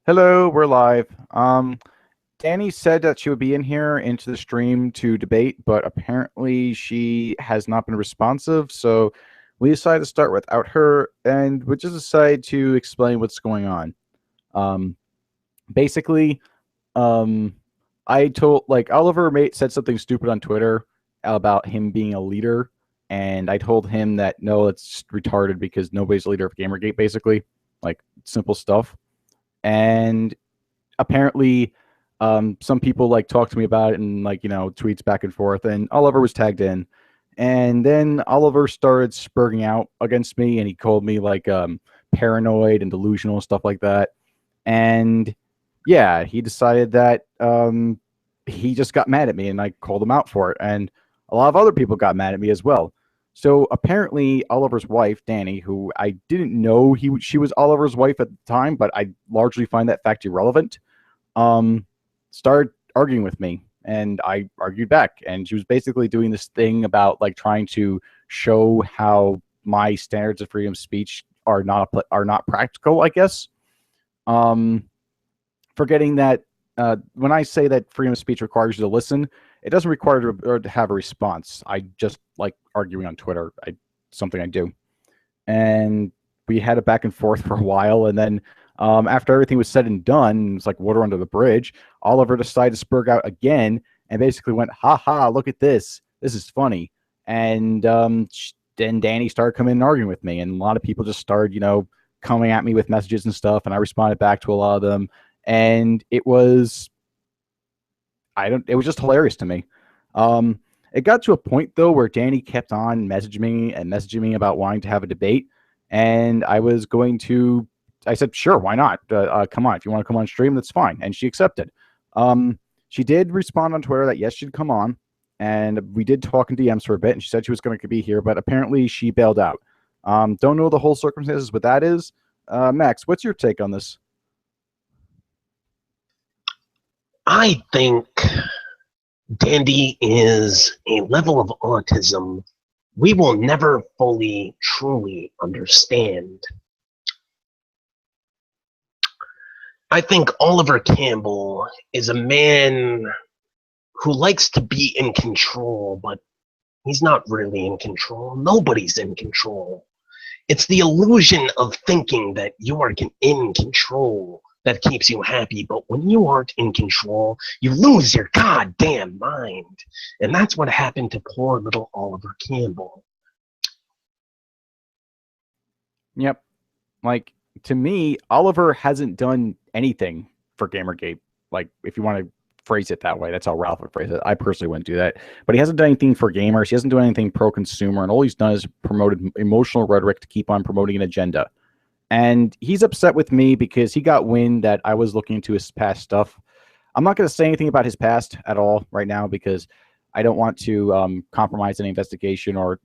Hello, we're live. Danny said that she would be in here into the stream to debate, but apparently she has not been responsive. So we decided to start without her, and we just decided to explain what's going on. Um, basically, um, I told Oliver mate said something stupid on Twitter about him being a leader, and I told him that no, it's just retarded because nobody's a leader of Gamergate. Basically, like simple stuff, and apparently some people talk to me about it and tweets back and forth, and Oliver was tagged in, and then Oliver started spurting out against me, and he called me paranoid and delusional and stuff like that. And yeah, he decided that he just got mad at me, and I called him out for it, and a lot of other people got mad at me as well. So apparently, Oliver's wife, Danny, who I didn't know she was Oliver's wife at the time, but I largely find that fact irrelevant, started arguing with me, and I argued back. And she was basically doing this thing about trying to show how my standards of freedom of speech are not practical, I guess. Um, Forgetting that when I say that freedom of speech requires you to listen, it doesn't require to have a response. I just like arguing on Twitter. Something I do. And we had it back and forth for a while, and then after everything was said and done, it's like water under the bridge. Oliver decided to spurg out again and basically went, "Ha ha! Look at this. This is funny." And then Danny started coming and arguing with me, and a lot of people just started, coming at me with messages and stuff, and I responded back to a lot of them, and it was just hilarious to me. It got to a point though where Danny kept on messaging me about wanting to have a debate, and I said, sure, why not? Come on, if you want to come on stream, that's fine. And she accepted. She did respond on Twitter that yes, she'd come on, and we did talk in DMs for a bit, and she said she was going to be here, but apparently she bailed out. Don't know the whole circumstances, but that is. Max, what's your take on this? I think Dandy is a level of autism we will never fully, truly understand. I think Oliver Campbell is a man who likes to be in control, but he's not really in control. Nobody's in control. It's the illusion of thinking that you are in control that keeps you happy, but when you aren't in control, you lose your goddamn mind. And that's what happened to poor little Oliver Campbell. Yep. To me, Oliver hasn't done anything for Gamergate. If you want to phrase it that way, that's how Ralph would phrase it. I personally wouldn't do that. But he hasn't done anything for gamers. He hasn't done anything pro-consumer. And all he's done is promoted emotional rhetoric to keep on promoting an agenda. And he's upset with me because he got wind that I was looking into his past stuff. I'm not going to say anything about his past at all right now because I don't want to compromise any investigation or,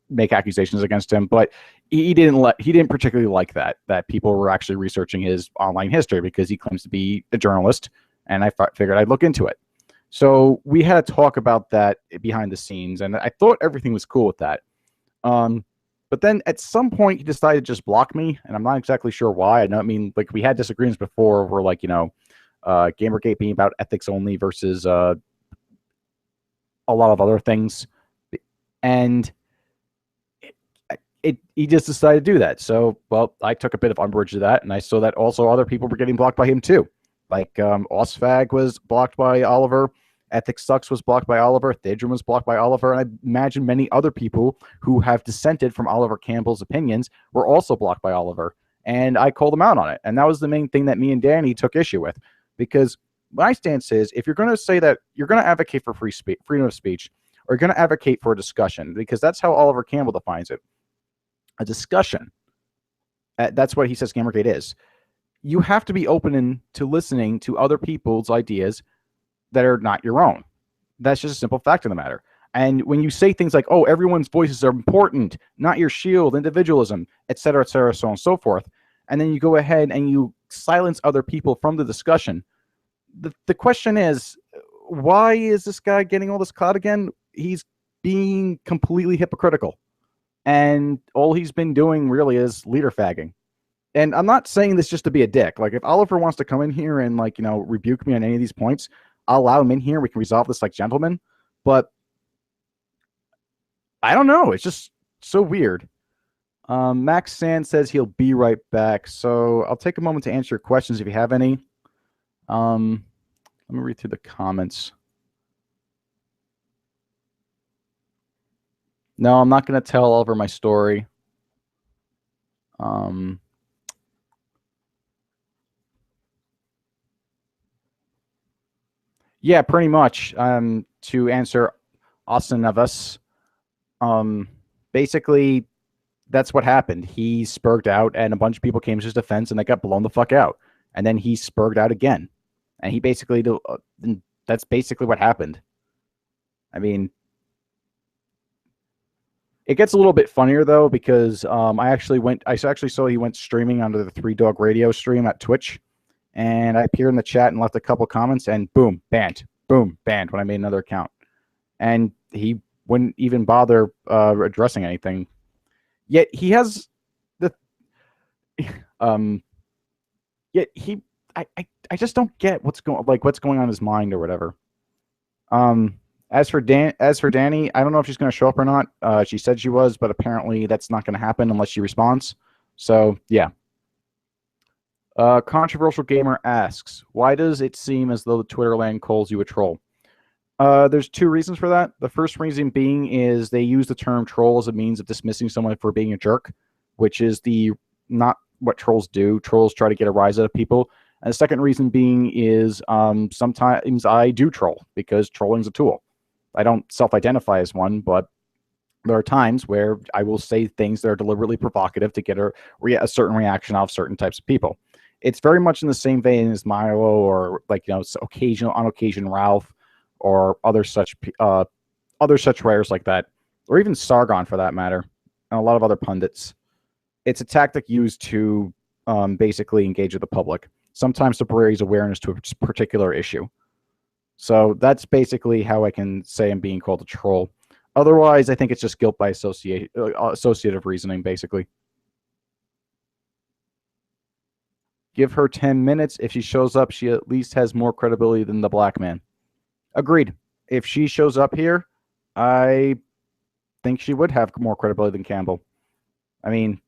make accusations against him. But he didn't particularly like that people were actually researching his online history because he claims to be a journalist, and I figured I'd look into it. So we had a talk about that behind the scenes, and I thought everything was cool with that. But then at some point he decided to just block me, and I'm not exactly sure why. I mean, we had disagreements before where Gamergate being about ethics only versus a lot of other things. And he just decided to do that. So, well, I took a bit of umbrage to that, and I saw that also other people were getting blocked by him too. Osfag was blocked by Oliver, Ethics Sucks was blocked by Oliver, Thidrum was blocked by Oliver, and I imagine many other people who have dissented from Oliver Campbell's opinions were also blocked by Oliver. And I called him out on it. And that was the main thing that me and Danny took issue with. Because my stance is, if you're going to say that you're going to advocate for freedom of speech, or you're going to advocate for a discussion, because that's how Oliver Campbell defines it, a discussion. That's what he says Gamergate is. You have to be open to listening to other people's ideas that are not your own. That's just a simple fact of the matter. And when you say things like, oh, everyone's voices are important, not your shield, individualism, et cetera, so on and so forth, and then you go ahead and you silence other people from the discussion, the question is, why is this guy getting all this clout again? He's being completely hypocritical. And all he's been doing really is leader fagging. And I'm not saying this just to be a dick. Like, if Oliver wants to come in here and, like, rebuke me on any of these points, I'll allow him in here. We can resolve this like gentlemen. But I don't know. It's just so weird. Max Sand says he'll be right back. So I'll take a moment to answer your questions if you have any. Let me read through the comments. No, I'm not going to tell Oliver my story. Yeah, pretty much. To answer Austin Navas, basically, that's what happened. He spurged out, and a bunch of people came to his defense, and they got blown the fuck out. And then he spurged out again, and he basically that's basically what happened. I mean, it gets a little bit funnier though because I actually saw he went streaming onto the Three Dog Radio stream at Twitch, and I appeared in the chat and left a couple comments, and boom, banned. Boom, banned when I made another account, and he wouldn't even bother addressing anything. Yet he has the, yet he, I just don't get what's going on in his mind or whatever. As for Danny, I don't know if she's going to show up or not. She said she was, but apparently that's not going to happen unless she responds. So yeah. Controversial Gamer asks, why does it seem as though the Twitterland calls you a troll? There's two reasons for that. The first reason being is they use the term troll as a means of dismissing someone for being a jerk, which is not what trolls do. Trolls try to get a rise out of people. And the second reason being is sometimes I do troll because trolling's a tool. I don't self-identify as one, but there are times where I will say things that are deliberately provocative to get a certain reaction out of certain types of people. It's very much in the same vein as Milo or on occasion Ralph or other such writers like that, or even Sargon for that matter, and a lot of other pundits. It's a tactic used to basically engage with the public, sometimes to raise awareness to a particular issue. So that's basically how I can say I'm being called a troll. Otherwise, I think it's just guilt by associative reasoning, basically. Give her 10 minutes. If she shows up, she at least has more credibility than the black man. Agreed. If she shows up here, I think she would have more credibility than Campbell. I mean,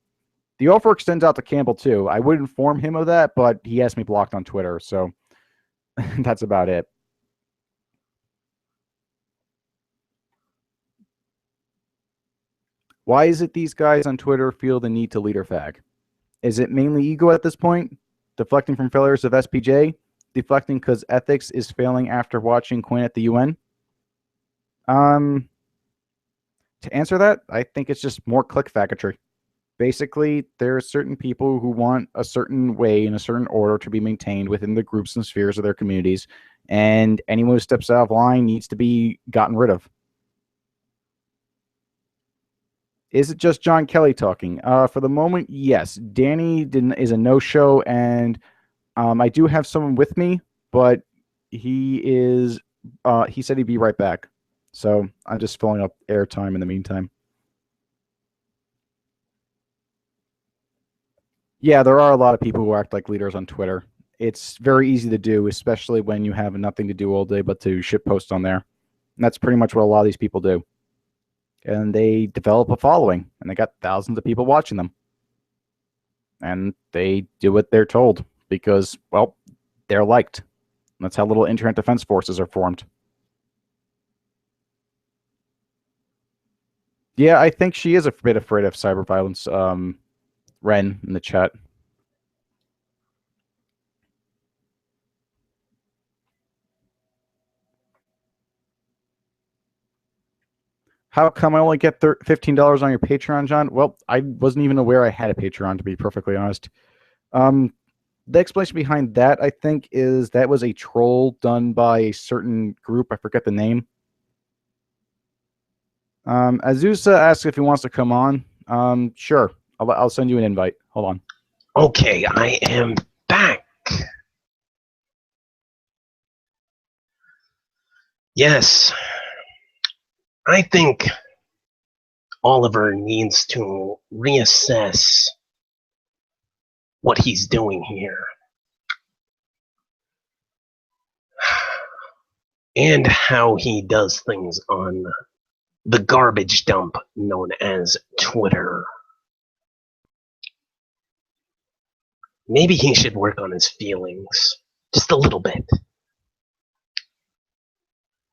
the offer extends out to Campbell, too. I would inform him of that, but he has me blocked on Twitter, so that's about it. Why is it these guys on Twitter feel the need to leader fag? Is it mainly ego at this point? Deflecting from failures of SPJ? Deflecting because ethics is failing after watching Quinn at the UN? To answer that, I think it's just more click faggotry. Basically, there are certain people who want a certain way and a certain order to be maintained within the groups and spheres of their communities, and anyone who steps out of line needs to be gotten rid of. Is it just John Kelly talking? For the moment, yes. Danny is a no-show, and I do have someone with me, but he said he'd be right back. So I'm just filling up airtime in the meantime. Yeah, there are a lot of people who act like leaders on Twitter. It's very easy to do, especially when you have nothing to do all day but to shitpost on there. And that's pretty much what a lot of these people do. And they develop a following, and they got thousands of people watching them. And they do what they're told because, well, they're liked. And that's how little internet defense forces are formed. Yeah, I think she is a bit afraid of cyber violence, Ren in the chat. How come I only get $15 on your Patreon, John? Well, I wasn't even aware I had a Patreon, to be perfectly honest. The explanation behind that, I think, is that was a troll done by a certain group. I forget the name. Azusa asks if he wants to come on. Sure. I'll send you an invite. Hold on. Okay, I am back. Yes. I think Oliver needs to reassess what he's doing here. And how he does things on the garbage dump known as Twitter. Maybe he should work on his feelings. Just a little bit.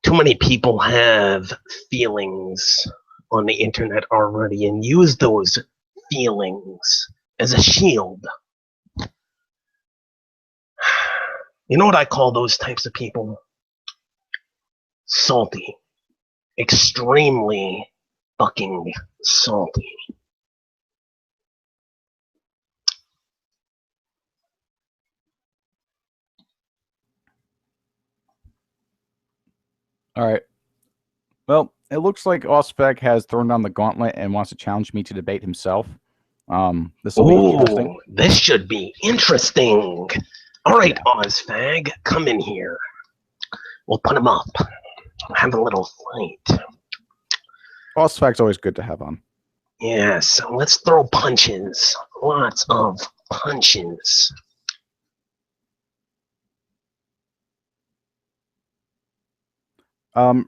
Too many people have feelings on the internet already and use those feelings as a shield. You know what I call those types of people? Salty. Extremely fucking salty. All right. Well, it looks like Osfeg has thrown down the gauntlet and wants to challenge me to debate himself. This will be interesting. This should be interesting. All right, Ozfag, come in here. We'll put him up. Have a little fight. Osfag's always good to have on. Yes, let's throw punches. Lots of punches.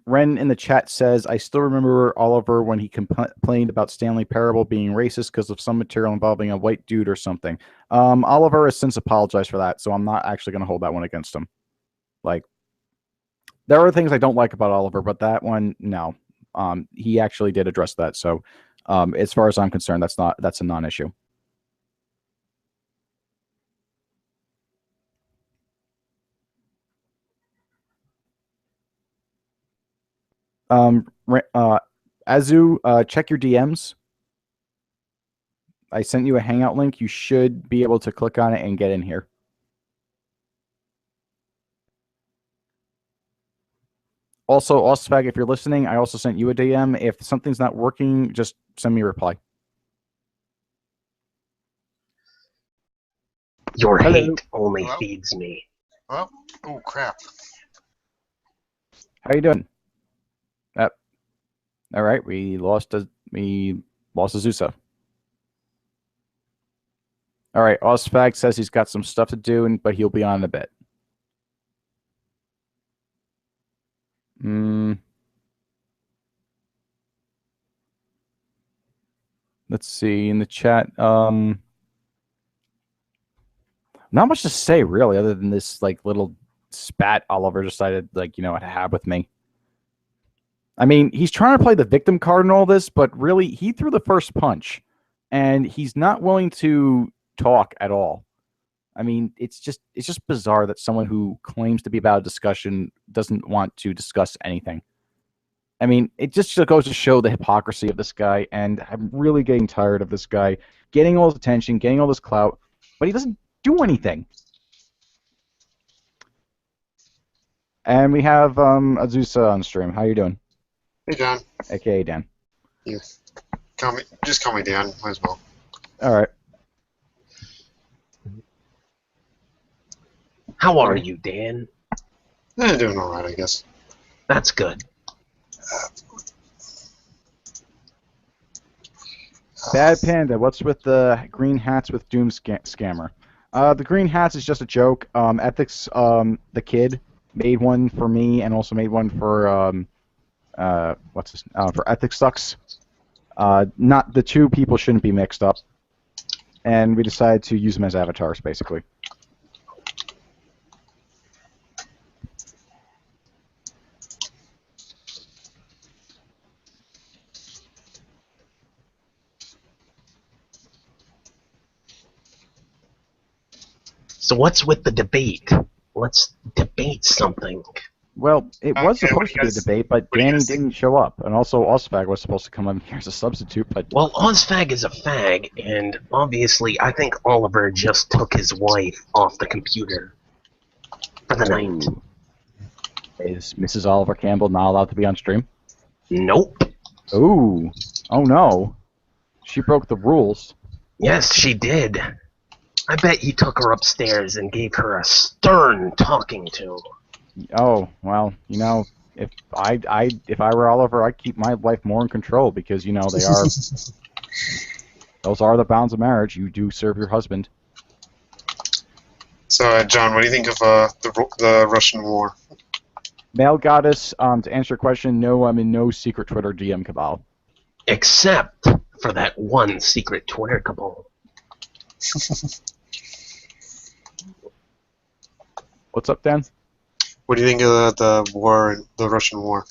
Ren in the chat says, I still remember Oliver when he complained about Stanley Parable being racist because of some material involving a white dude or something. Oliver has since apologized for that, so I'm not actually going to hold that one against him. Like, there are things I don't like about Oliver, but that one, no. He actually did address that, so as far as I'm concerned, that's a non-issue. Azu, check your DMs. I sent you a Hangout link. You should be able to click on it and get in here. Also, Osfag, if you're listening, I also sent you a DM. If something's not working, just send me a reply. Your hate only feeds me. Well, oh crap. How you doing? All right, we lost Azusa. All right, Osfag says he's got some stuff to do, but he'll be on in a bit. Let's see in the chat. Not much to say really, other than this like little spat Oliver decided to have with me. I mean, he's trying to play the victim card in all this, but really, he threw the first punch, and he's not willing to talk at all. I mean, it's just bizarre that someone who claims to be about a discussion doesn't want to discuss anything. I mean, it just goes to show the hypocrisy of this guy, and I'm really getting tired of this guy getting all this attention, getting all this clout, but he doesn't do anything. And we have Azusa on stream. How you doing? Hey, Dan. AKA Dan. You just call me Dan. Might as well. All right. How are you, Dan? Doing all right, I guess. That's good. Bad Panda, what's with the green hats with Doom scammer? The green hats is just a joke. Ethics, the kid, made one for me and also made one for for Ethics Sucks. Not the two people shouldn't be mixed up, and we decided to use them as avatars, basically. So what's with the debate? Let's debate something. Well, it was supposed to be a guys- debate, but what do you Danny guys didn't show up, and also Osfag was supposed to come in here as a substitute, but Well, Ozfag is a fag, and obviously I think Oliver just took his wife off the computer for the night. is Mrs. Oliver Campbell not allowed to be on stream? Nope. Ooh. Oh no. She broke the rules. Yes, she did. I bet he took her upstairs and gave her a stern talking to. Oh, well, if I were Oliver, I'd keep my life more in control because, they are those are the bounds of marriage. You do serve your husband. So, John, what do you think of the Russian war? Male Goddess, to answer your question, no, I'm in no secret Twitter DM cabal. Except for that one secret Twitter cabal. What's up, Dan? What do you think of the war, the Russian war?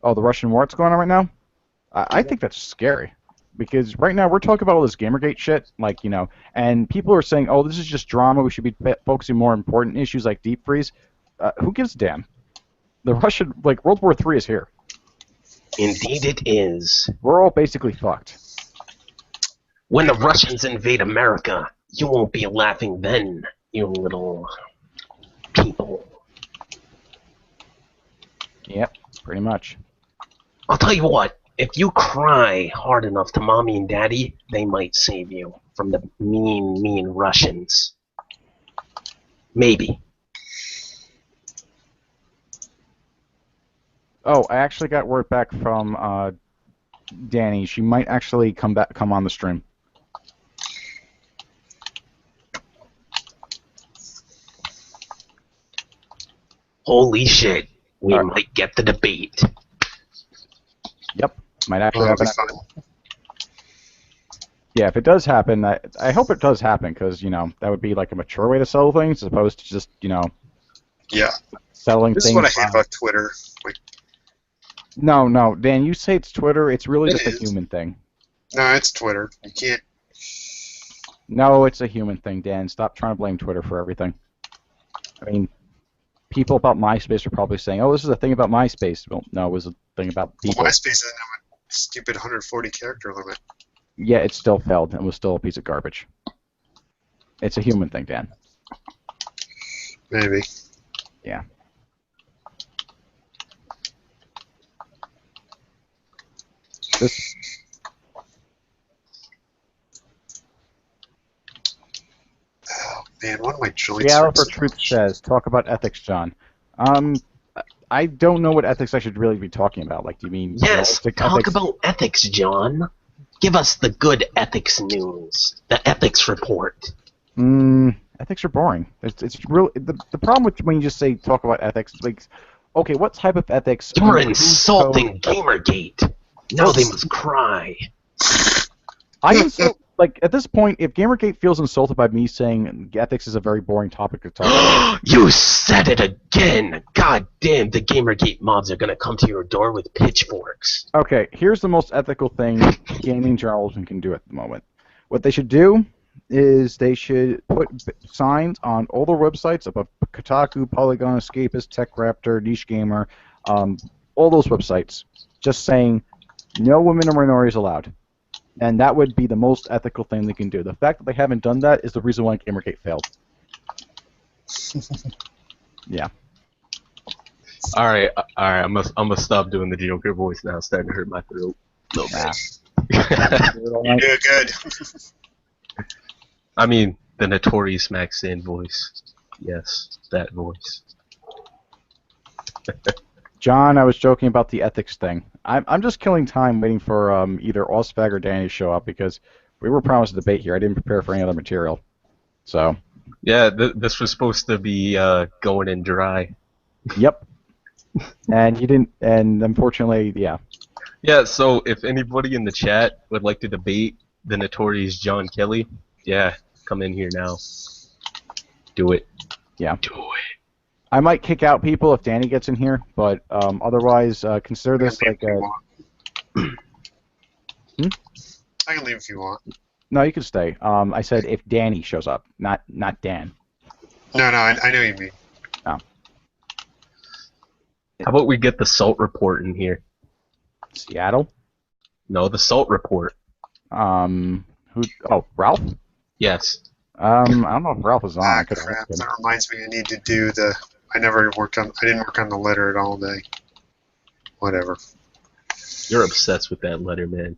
Oh, the Russian war that's going on right now? I think that's scary. Because right now we're talking about all this Gamergate shit, like, you know, and people are saying, oh, this is just drama, we should be focusing more on important issues like deep freeze. Who gives a damn? The Russian, like, World War III is here. Indeed it is. We're all basically fucked. When the Russians invade America, you won't be laughing then, you little people. Yep, pretty much. I'll tell you what, if you cry hard enough to mommy and daddy, they might save you from the mean, mean Russians. Maybe. Oh, I actually got word back from Danny. She might actually come on the stream. Holy shit, we might get the debate. Yep, might actually That'll happen. be fun. Yeah, if it does happen, I hope it does happen, because, you know, that would be like a mature way to sell things, as opposed to just, you know, Yeah, selling this things. is what I hate about Twitter. Like, No, Dan, you say it's Twitter, it's really It just is. a human thing. no, it's Twitter. You can't. No, it's a human thing, Dan. Stop trying to blame Twitter for everything. I mean, people about MySpace are probably saying, oh, this is a thing about MySpace. Well, no, it was a thing about people. MySpace doesn't have a stupid 140 character limit. Yeah, it still failed and was still a piece of garbage. It's a human thing, Dan. Maybe. Yeah. This, Oh man, one of my joints. Seattle hurt for so Truth much. says, talk about ethics, John. I don't know what ethics I should really be talking about. Like, do you mean Yes, realistic talk ethics? about ethics, John. Give us the good ethics news. The ethics report. Ethics are boring. It's real. The problem with when you just say talk about ethics, like, okay, what type of ethics? You're and whose insulting code- Gamergate. Now they must cry. I insult. Like, at this point, if Gamergate feels insulted by me saying ethics is a very boring topic to talk about, You said it again! God damn, the Gamergate mobs are gonna come to your door with pitchforks. okay, here's the most ethical thing gaming journalism can do at the moment. What they should do is they should put signs on all their websites above Kotaku, Polygon, Escapist, TechRaptor, Niche Gamer, all those websites, just saying no women or minorities allowed. And that would be the most ethical thing they can do. The fact that they haven't done that is the reason why Gamergate failed. Yeah. All right. I'm gonna stop doing the Joker voice now. It's starting to hurt my throat. No Nah. bad. You do good. I mean, the notorious Max Sand voice. Yes, that voice. John, I was joking about the ethics thing. I'm just killing time waiting for either Osfag or Danny to show up because we were promised a debate here. I didn't prepare for any other material. So, Yeah, this was supposed to be going in dry. yep. And you didn't, and unfortunately, yeah. Yeah, so if anybody in the chat would like to debate the notorious John Kelly, yeah, come in here now. Do it. Yeah. Do it. I might kick out people if Danny gets in here, but otherwise, consider this I like can a... leave if you want. I can leave if you want. No, you can stay. I said if Danny shows up, not Dan. No, I know what you mean. How about we get the Salt Report in here? Seattle? No, the Salt Report. Who? Oh, Ralph? Yes. I don't know if Ralph is on. I could Crap. ask him. That reminds me, I need to do the. I didn't work on the letter at all day. Whatever. You're obsessed with that letter, man.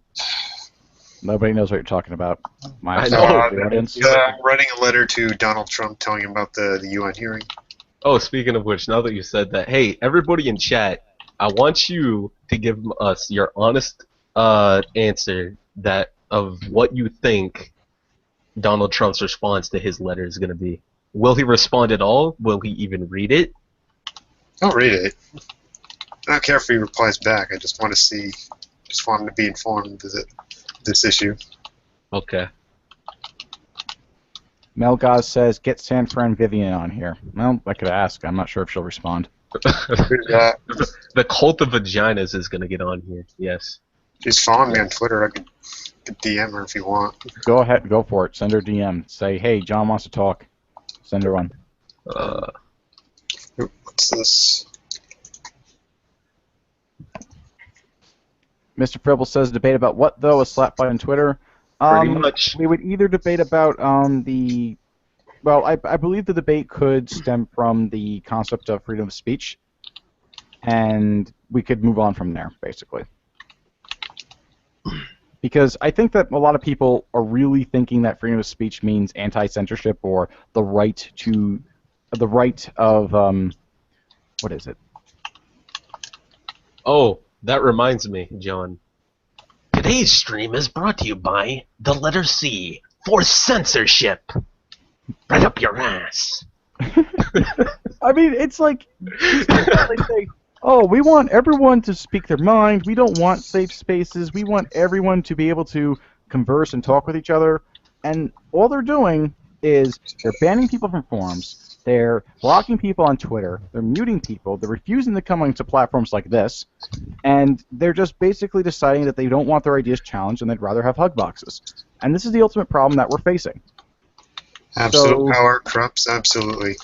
Nobody knows what you're talking about. I Sorry, know. the audience. I'm writing a letter to Donald Trump telling him about the UN hearing. Oh, speaking of which, now that you said that, hey, everybody in chat, I want you to give us your honest answer that of what you think Donald Trump's response to his letter is going to be. Will he respond at all? Will he even read it? I'll read it. I don't care if he replies back. I just want him to be informed of this issue. Okay. Melgaz says, get San Fran Vivian on here. Well, I could ask. I'm not sure if she'll respond. Who's that? The cult of vaginas is gonna get on here. Yes. She's following me on Twitter. I could DM her if you want. Go ahead. Go for it. Send her a DM. Say, hey, John wants to talk. Send her one. What's this? Mr. Fribble says, debate about what, though? A slap fight on Twitter? Pretty much. We would either debate about the... Well, I believe the debate could stem from the concept of freedom of speech, and we could move on from there, basically. Because I think that a lot of people are really thinking that freedom of speech means anti-censorship or the right of what is it? Oh, that reminds me, John. Today's stream is brought to you by the letter C for censorship. Right up your ass. I mean, it's like they say, oh, we want everyone to speak their mind. We don't want safe spaces. We want everyone to be able to converse and talk with each other. And all they're doing is they're banning people from forums. They're blocking people on Twitter. They're muting people. They're refusing to come onto platforms like this. And they're just basically deciding that they don't want their ideas challenged and they'd rather have hug boxes. And this is the ultimate problem that we're facing. Absolute power corrupts absolutely.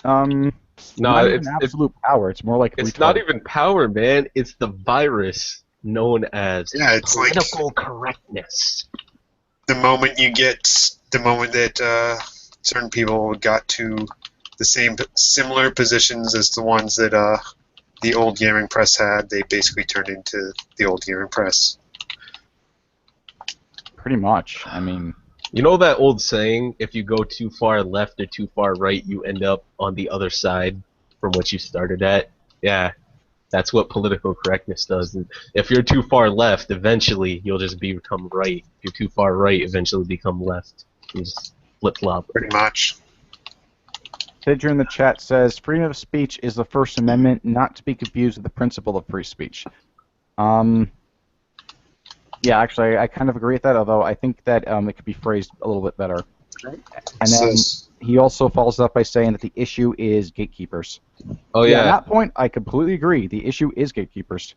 No, it's absolute power. It's more like it's not even power, man. It's the virus known as political correctness. The moment that certain people got to the similar positions as the ones that the old gaming press had, they basically turned into the old gaming press. Pretty much. I mean, you know that old saying, if you go too far left or too far right, you end up on the other side from what you started at? Yeah, that's what political correctness does. And if you're too far left, eventually you'll just become right. If you're too far right, eventually become left. You just flip-flop. Pretty much. Sidger in the chat says, freedom of speech is the First Amendment, not to be confused with the principle of free speech. Yeah, actually, I kind of agree with that, although I think that it could be phrased a little bit better. And then he also follows up by saying that the issue is gatekeepers. Oh, yeah. At that point, I completely agree. The issue is gatekeepers.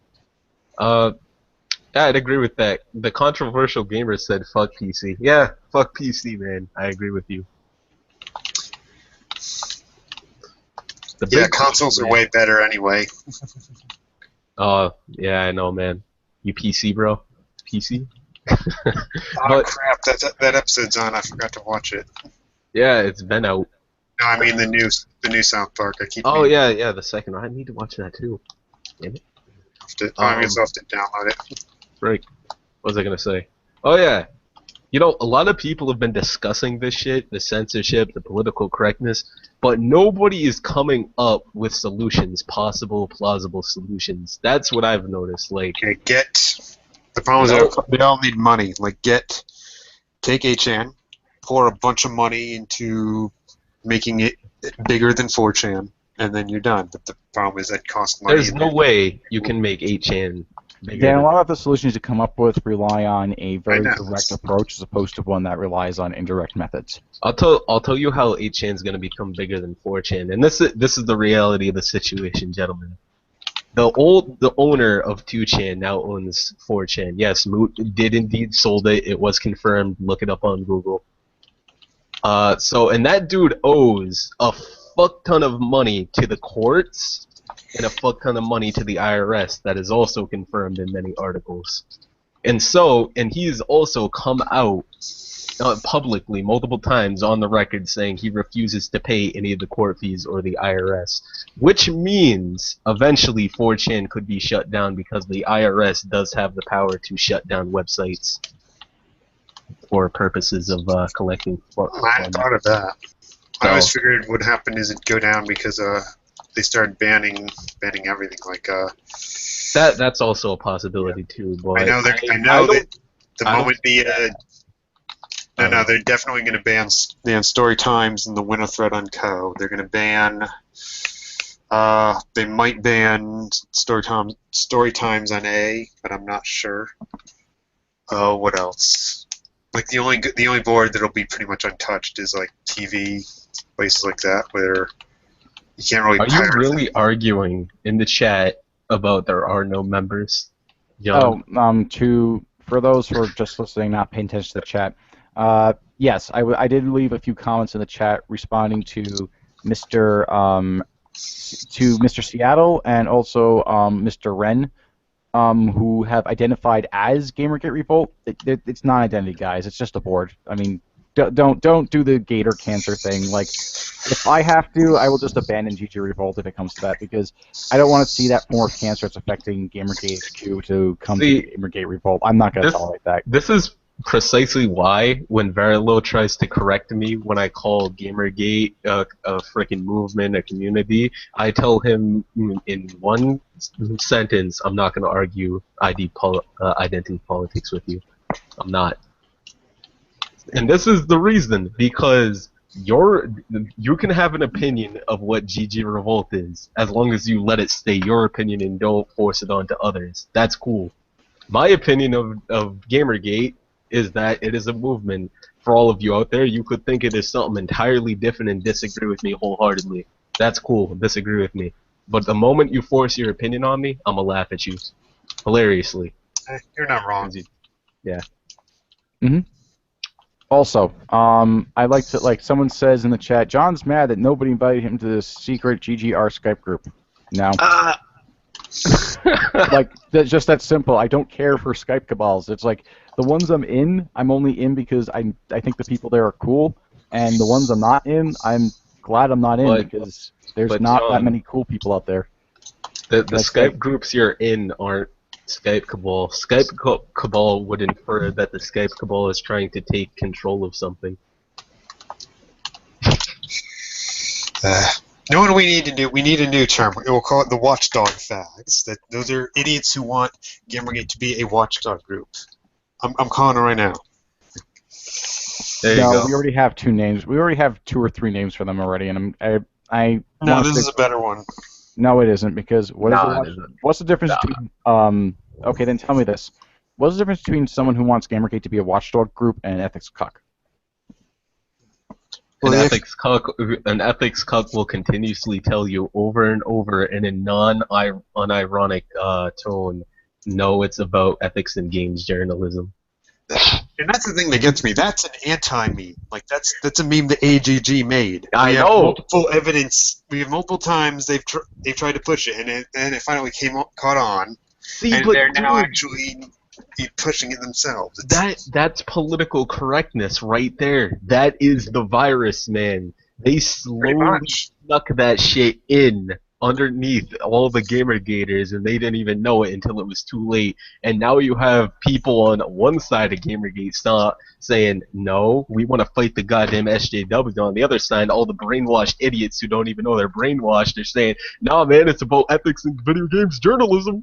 Yeah, I'd agree with that. The controversial gamer said, fuck PC. Yeah, fuck PC, man. I agree with you. Yeah, consoles are way better anyway. Oh, yeah, I know, man. You PC, bro? PC? Oh, crap. That episode's on. I forgot to watch it. Yeah, it's been out. No, I mean the new South Park. Oh, yeah, the second one. I need to watch that, too. Damn it. I guess I'll have to download it. Right. What was I going to say? Oh, yeah. You know, a lot of people have been discussing this shit, the censorship, the political correctness, but nobody is coming up with solutions, possible, plausible solutions. That's what I've noticed. Like, okay, the problem is they all need money. Like, take 8chan, pour a bunch of money into making it bigger than 4chan, and then you're done. But the problem is that costs money. There's no way you can make 8chan bigger. Yeah, a lot of the solutions you come up with rely on a very direct approach as opposed to one that relies on indirect methods. I'll tell you how 8chan is going to become bigger than 4chan, and this is the reality of the situation, gentlemen. The owner of 2chan now owns 4chan. Yes, Moot did indeed sold it. It was confirmed. Look it up on Google. And that dude owes a fuck ton of money to the courts and a fuck ton of money to the IRS. That is also confirmed in many articles. And he's also come out publicly multiple times on the record saying he refuses to pay any of the court fees or the IRS, which means eventually 4chan could be shut down because the IRS does have the power to shut down websites for purposes of collecting funds. I hadn't thought of that. I always figured what would happen is it'd go down because they started banning everything. Like that's also a possibility too. But I know that the moment No, they're definitely going to ban story times and the winner thread on Co. They're going to ban. They might ban story times on A, but I'm not sure. Oh, what else? Like the only board that'll be pretty much untouched is like TV, places like that where you can't really. Are you really arguing in the chat about there are no members? John? For those who are just listening, not paying attention to the chat, yes, I did leave a few comments in the chat responding to Mr. Seattle and also Mr. Wren, who have identified as Gamergate Revolt. It's not identity, guys. It's just a board. I mean, don't do the Gator Cancer thing. Like, if I have to, I will just abandon GG Revolt if it comes to that, because I don't want to see that form of cancer that's affecting Gamergate HQ to come to Gamergate Revolt. I'm not going to tolerate that. This is precisely why, when Verilo tries to correct me when I call Gamergate a freaking movement, a community, I tell him in one sentence, I'm not going to argue identity politics with you. I'm not. And this is the reason, because you can have an opinion of what GG Revolt is, as long as you let it stay your opinion and don't force it onto others. That's cool. My opinion of Gamergate is that it is a movement. For all of you out there, you could think it is something entirely different and disagree with me wholeheartedly. That's cool. Disagree with me. But the moment you force your opinion on me, I'm gonna laugh at you. Hilariously. You're not wrong. Yeah. Mm-hmm. Also, I like to, like someone says in the chat, John's mad that nobody invited him to this secret GGR Skype group. No. Like, just that simple. I don't care for Skype cabals. It's like, the ones I'm in, I'm only in because I think the people there are cool, and the ones I'm not in, I'm glad I'm not in, because there's not that many cool people out there. The Skype groups you're in aren't Skype cabal. Skype cabal would infer that the Skype cabal is trying to take control of something. You know what we need to do? We need a new term. We'll call it the watchdog fags. Those are idiots who want Gamergate to be a watchdog group. I'm calling it right now. There you go. We already have 2 names. We already have 2 or 3 names for them already, and No, this is a better one. No, it isn't, because what's the difference between okay, then tell me this. What's the difference between someone who wants Gamergate to be a watchdog group and an ethics cuck? An ethics cuck will continuously tell you over and over in a unironic tone, no, it's about ethics and games journalism. And that's the thing that gets me. That's an anti-meme. Like that's a meme that AGG made. I know. Have multiple evidence. We have multiple times they've tried to push it, and it finally caught on. See, and but they're now actually pushing it themselves. That's political correctness right there. That is the virus, man. They slowly snuck that shit in underneath all the Gamergaters, and they didn't even know it until it was too late. And now you have people on one side of Gamergate saying, no, we want to fight the goddamn SJW. On the other side, all the brainwashed idiots who don't even know they're brainwashed are saying, nah, man, it's about ethics and video games journalism.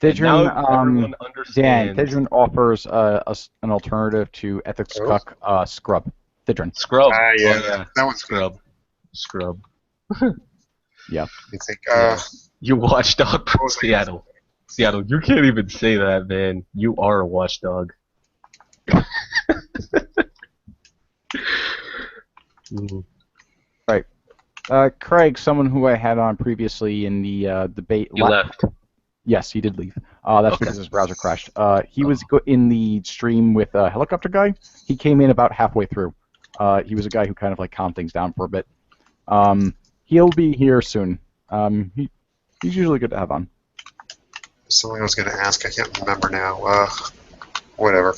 Tidrin, Dan, Tidrin offers an alternative to ethics cuck, Scrub. Tidrin. Scrub. Yeah. That one's Scrub. Scrub. Yeah. You think, You watchdog from Seattle. Seattle, you can't even say that, man. You are a watchdog. Right. Craig, someone who I had on previously in the debate. You left. Yes, he did leave. That's because his browser crashed. He was in the stream with Helicopter Guy. He came in about halfway through. He was a guy who kind of like calmed things down for a bit. He'll be here soon. He's usually good to have on. Something I was going to ask. I can't remember now. Whatever.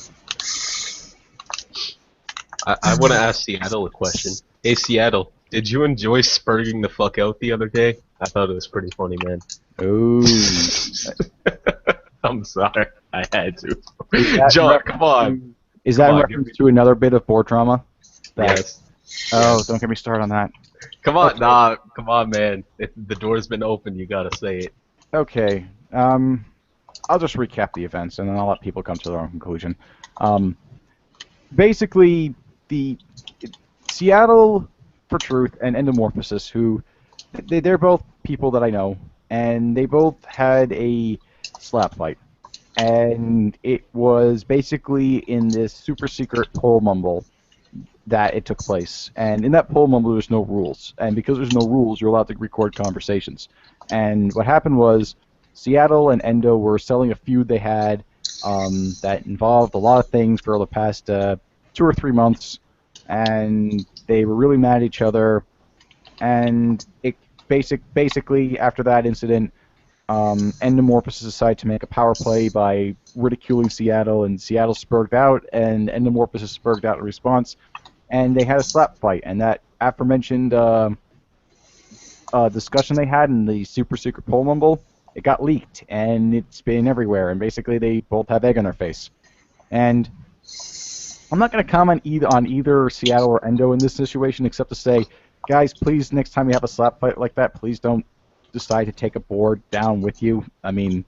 I want to ask Seattle a question. Hey, Seattle, did you enjoy spurting the fuck out the other day? I thought it was pretty funny, man. Ooh. I'm sorry. I had to. John, come on. Is that in reference to another bit of board drama? Yes. Oh, don't get me started on that. Come on, come on, man. If the door's been opened, you gotta say it. Okay. I'll just recap the events, and then I'll let people come to their own conclusion. basically the Seattle for Truth and Endomorphosis, who they're both people that I know, and they both had a slap fight. And it was basically in this super secret poll mumble that it took place. And in that poll mumble, there's no rules. And because there's no rules, you're allowed to record conversations. And what happened was Seattle and Endo were selling a feud they had that involved a lot of things for the past 2 or 3 months. And they were really mad at each other. And it basically, after that incident, Endomorphosis decided to make a power play by ridiculing Seattle, and Seattle spurred out, and Endomorphosis spurred out in response, and they had a slap fight. And that aforementioned discussion they had in the super secret poll mumble, it got leaked, and it's been everywhere, and basically they both have egg on their face. And I'm not going to comment on either Seattle or Endo in this situation, except to say, guys, please, next time you have a slap fight like that, please don't decide to take a board down with you. I mean,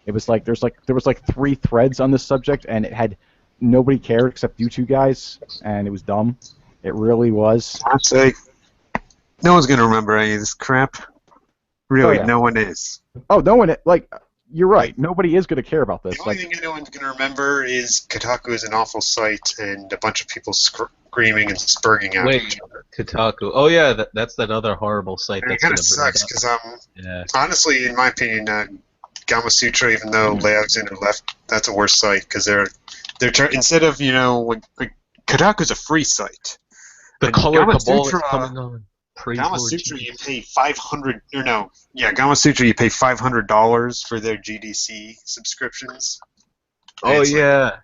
it was like there was like 3 threads on this subject, and it had nobody cared except you two guys, and it was dumb. It really was. I'd say no one's gonna remember any of this crap. Really, Oh, yeah. no one is. Oh, no one, like, you're right. Nobody is going to care about this. The only Like, thing anyone's gonna remember is Kotaku is an awful site and a bunch of people screaming and spurging out Wait, each other. Kotaku. Oh yeah, that's that other horrible site And it that's kind gonna of bring sucks it up. because Yeah. honestly, in my opinion, Gamma Sutra, even though Alexander left, that's a worse site because they're instead of like Kotaku's a free site. The And color Gamma cabal is Sutra- coming on. Praise Gamma Lord Sutra, Jesus. you pay Gamma Sutra, you pay $500 for their GDC subscriptions. And Oh it's like, yeah.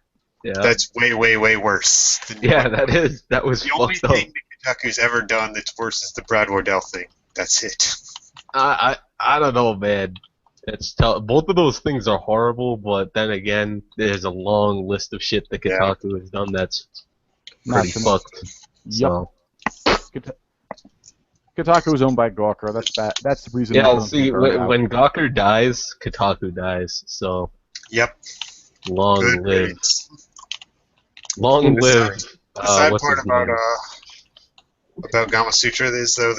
Yeah. that's way worse. Than Yeah, that was the only fucked up. thing that Kotaku's ever done that's worse is the Brad Wardell thing. That's it. I don't know, man. Both of those things are horrible, but then again, there's a long list of shit that Yeah. Kotaku has done that's not pretty too much. fucked. Yep. So, Kotaku was owned by Gawker. That's bad. That's the reason. yeah, they see, burned out. when Gawker dies, Kotaku dies. So, Yep. long Good live. riddance. Long And the live. The sad what's part his name? about Gamma Sutra is though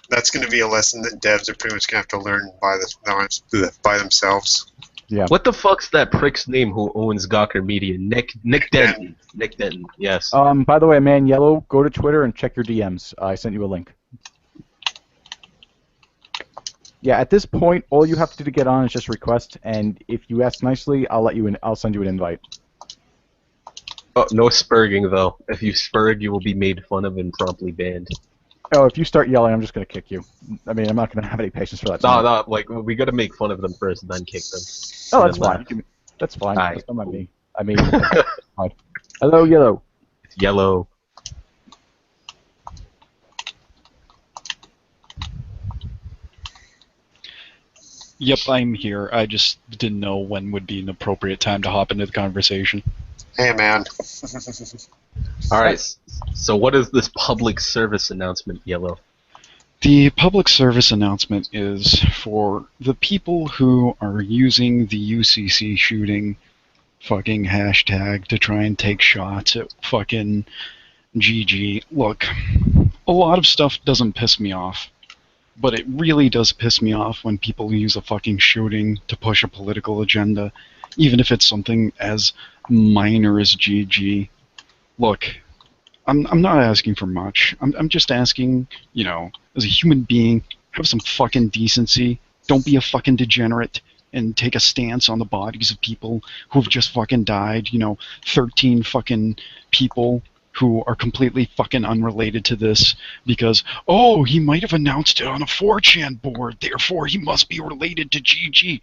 that's going to be a lesson that devs are pretty much going to have to learn by themselves. What the fuck's that prick's name who owns Gawker Media? Nick Denton. Nick Denton, yes. By the way, Man Yellow, go to Twitter and check your DMs. I sent you a link. Yeah, at this point, all you have to do to get on is just request, and if you ask nicely, I'll let you in. I'll send you an invite. Oh, no spurging, though. If you spurg, you will be made fun of and promptly banned. Oh, if you start yelling, I'm just gonna kick you. I mean, I'm not gonna have any patience for that. No, like, we gotta make fun of them first and then kick them. Oh, that's Then fine. laugh. That's fine. Aye. That's not me. I mean, fine. Hello, Yellow. It's yellow. Yep, I'm here. I just didn't know when would be an appropriate time to hop into the conversation. Hey man. Alright, so what is this public service announcement, Yellow? The public service announcement is for the people who are using the UCC shooting fucking hashtag to try and take shots at fucking GG. Look, a lot of stuff doesn't piss me off, but it really does piss me off when people use a fucking shooting to push a political agenda, even if it's something as minor as GG. Look, I'm not asking for much. I'm just asking, as a human being, have some fucking decency. Don't be a fucking degenerate and take a stance on the bodies of people who have just fucking died. 13 fucking people who are completely fucking unrelated to this because, oh, he might have announced it on a 4chan board, therefore he must be related to GG.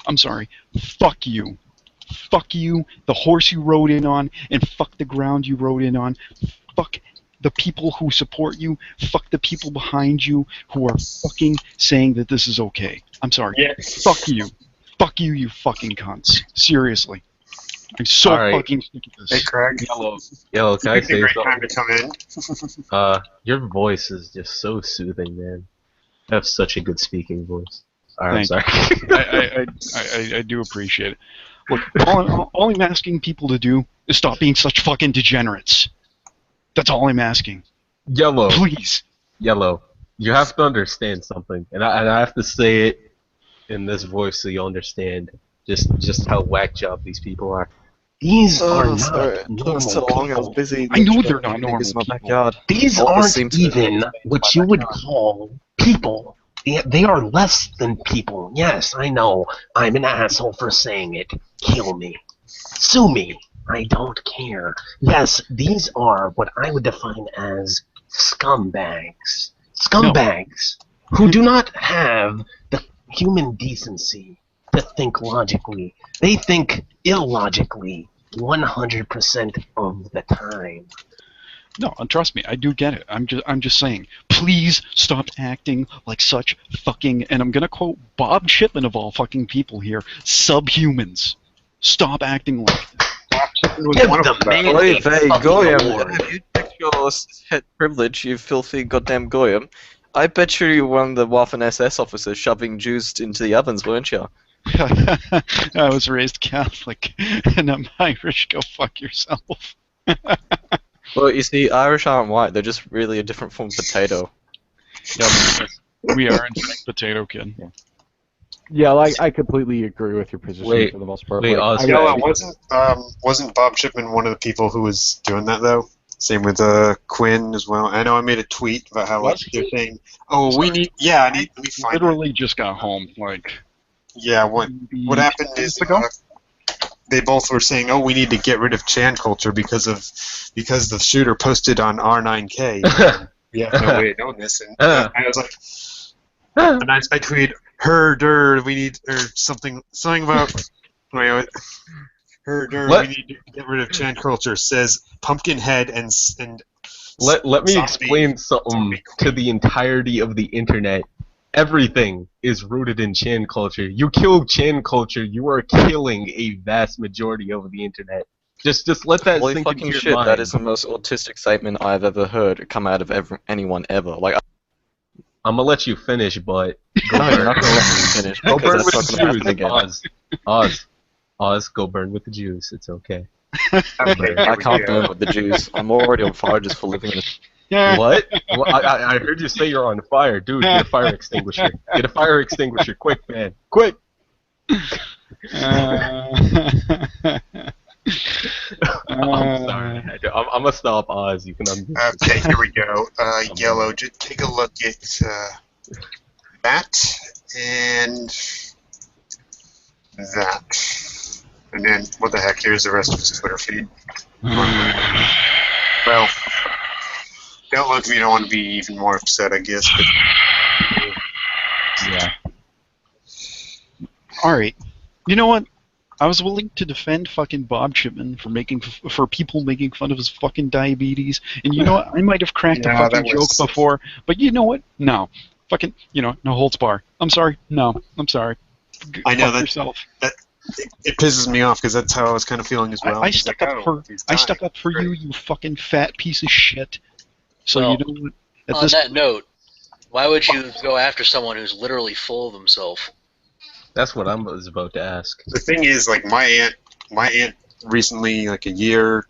I'm sorry. Fuck you. Fuck you, the horse you rode in on, and fuck the ground you rode in on. Fuck the people who support you. Fuck the people behind you who are fucking saying that this is okay. I'm sorry. Yeah. Fuck you. Fuck you, you fucking cunts. Seriously. I'm so Alright. fucking sick of Hey this. Craig. Yellow, can I It's a say great something? time to come in. Your voice is just so soothing, man. You have such a good speaking voice. Alright, I'm Thank sorry. I do appreciate it. Look, all I'm asking people to do is stop being such fucking degenerates. That's all I'm asking. Yellow. Please. Yellow. You have to understand something, and I have to say it in this voice so you understand just how whack job these people are. These are Oh, not sorry. It normal took so long. I was people. busy. I know looking they're at not niggas normal in my people. backyard. These All this aren't seems to even explain what my you would backyard. call people. They are less than people. Yes, I know. I'm an asshole for saying it. Kill me. Sue me. I don't care. Yes, these are what I would define as scumbags. Scumbags who do not have the human decency to think logically. They think illogically 100% of the time. No, and trust me, I do get it. I'm just saying, please stop acting like such fucking, and I'm gonna quote Bob Shipman of all fucking people here, subhumans. Stop acting like this. Give the man Oy a vey, fucking Goyim, award. have you checked your het privilege, you filthy goddamn Goyim? I bet you were one of the Waffen SS officers shoving Jews into the ovens, weren't you? I was raised Catholic, and I'm Irish. Go fuck yourself. Well, you see, Irish aren't white. They're just really a different form of potato. We are in fact potato kid. Yeah, like I completely agree with your position Wait, for the most part. wait, Like, Oscar. I- Yellow, wasn't Bob Shipman one of the people who was doing that though? Same with Quinn as well. I know I made a tweet about how like Was they're saying, "Oh, we need." Yeah, let me find it. Literally just got home, like. Yeah, what happened is they both were saying, "Oh, we need to get rid of Chan culture because the shooter posted on R9K." Yeah, no way of knowing this, and I was like, and I tweeted, "Herder, we need or something about wait, herder, What? we need to get rid of Chan culture." Says Pumpkinhead and Let me zombie- explain something zombie to the entirety of the internet. Everything is rooted in Chan culture. You kill Chan culture, you are killing a vast majority of the internet. Just let that Holy sink into fucking your shit, mind. that is the most autistic statement I've ever heard come out of anyone ever. Like, I'm gonna let you finish, but no, you're not gonna let me finish, go burn because with that's the not gonna Jews. happen again. Oz, go burn with the Jews. It's okay. Okay, I can't burn with the Jews. I'm already on fire just for living in a... What? I heard you say you're on fire, dude. Get a fire extinguisher. Get a fire extinguisher, quick, man, quick. I'm sorry. I'm gonna stop Oz. You can unmute. Okay, here we go. Yellow, just take a look at that and that. And then, what the heck, here's the rest of his Twitter feed. Well, don't look if you don't want to be even more upset, I guess. But Yeah. Alright. You know what? I was willing to defend fucking Bob Shipman for people making fun of his fucking diabetes, and you know what? I might have cracked a No, fucking that was- joke before, but you know what? No. Fucking, no holds bar. I'm sorry. No, I'm sorry. I know Fuck that- yourself. it pisses me off because that's how I was kind of feeling as well. I He's stuck like, up "Oh, for he's I dying." stuck up for you, you fucking fat piece of shit. So Well, you know what? At On this that note, why would you go after someone who's literally full of himself? That's what I was about to ask. The thing is, like my aunt recently, like a year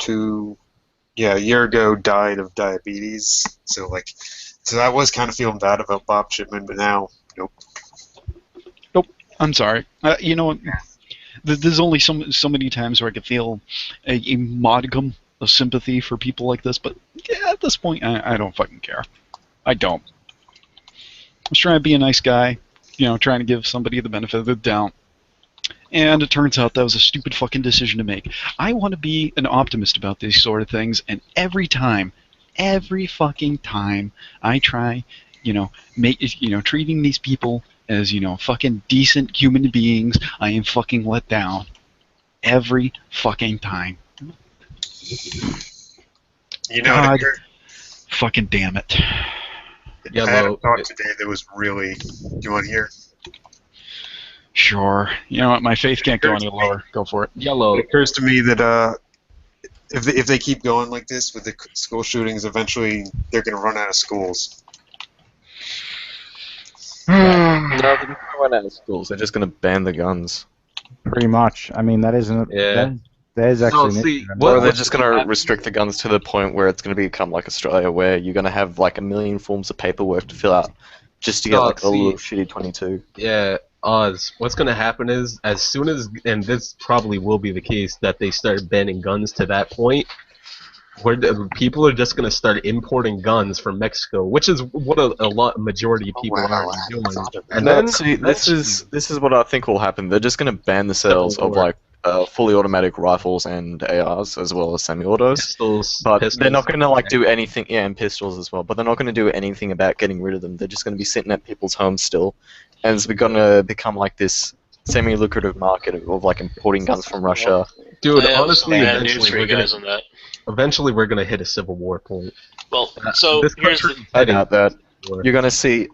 ago, died of diabetes. So I was kind of feeling bad about Bob Shipman, but now, nope. I'm sorry. You know what? There's only so many times where I could feel a modicum of sympathy for people like this, but yeah, at this point, I don't fucking care. I don't. I was trying to be a nice guy, trying to give somebody the benefit of the doubt. And it turns out that was a stupid fucking decision to make. I want to be an optimist about these sort of things, and every fucking time I try, treating these people as, fucking decent human beings, I am fucking let down. Every fucking time. God. Fucking damn it. I had a thought today that was really. Do you want to hear? Sure. You know what? My faith can't go any lower. Go for it. Yellow. It occurs to me that if they keep going like this with the school shootings, eventually they're going to run out of schools. No, they're not going to run out of schools. They're just going to ban the guns. Pretty much. I mean, that isn't. Yeah. That is No, actually an see, issue. Or they're what's just gonna going to happen- restrict the guns to the point where it's going to become like Australia, where you're going to have like 1,000,000 forms of paperwork to fill out just to get No, like a little see- shitty 22. Yeah, Oz. What's gonna happen is, as soon as, and this probably will be the case, that they start banning guns to that point, where people are just gonna start importing guns from Mexico, which is what a majority of people are already doing. And No, then see, this is what I think will happen. They're just going to ban the sales of War. like fully automatic rifles and ARs as well as semi-autos. pistols, But pistols, they're not going to like do anything, yeah, and pistols as well. But they're not going to do anything about getting rid of them. They're just going to be sitting at people's homes still, and it's going to become like this semi-lucrative market of like importing guns from Russia. Dude, I have honestly, some bad news eventually for you guys on that. we're gonna hit a civil war point. Well, so This here's the, country- I doubt that. War. You're going to see.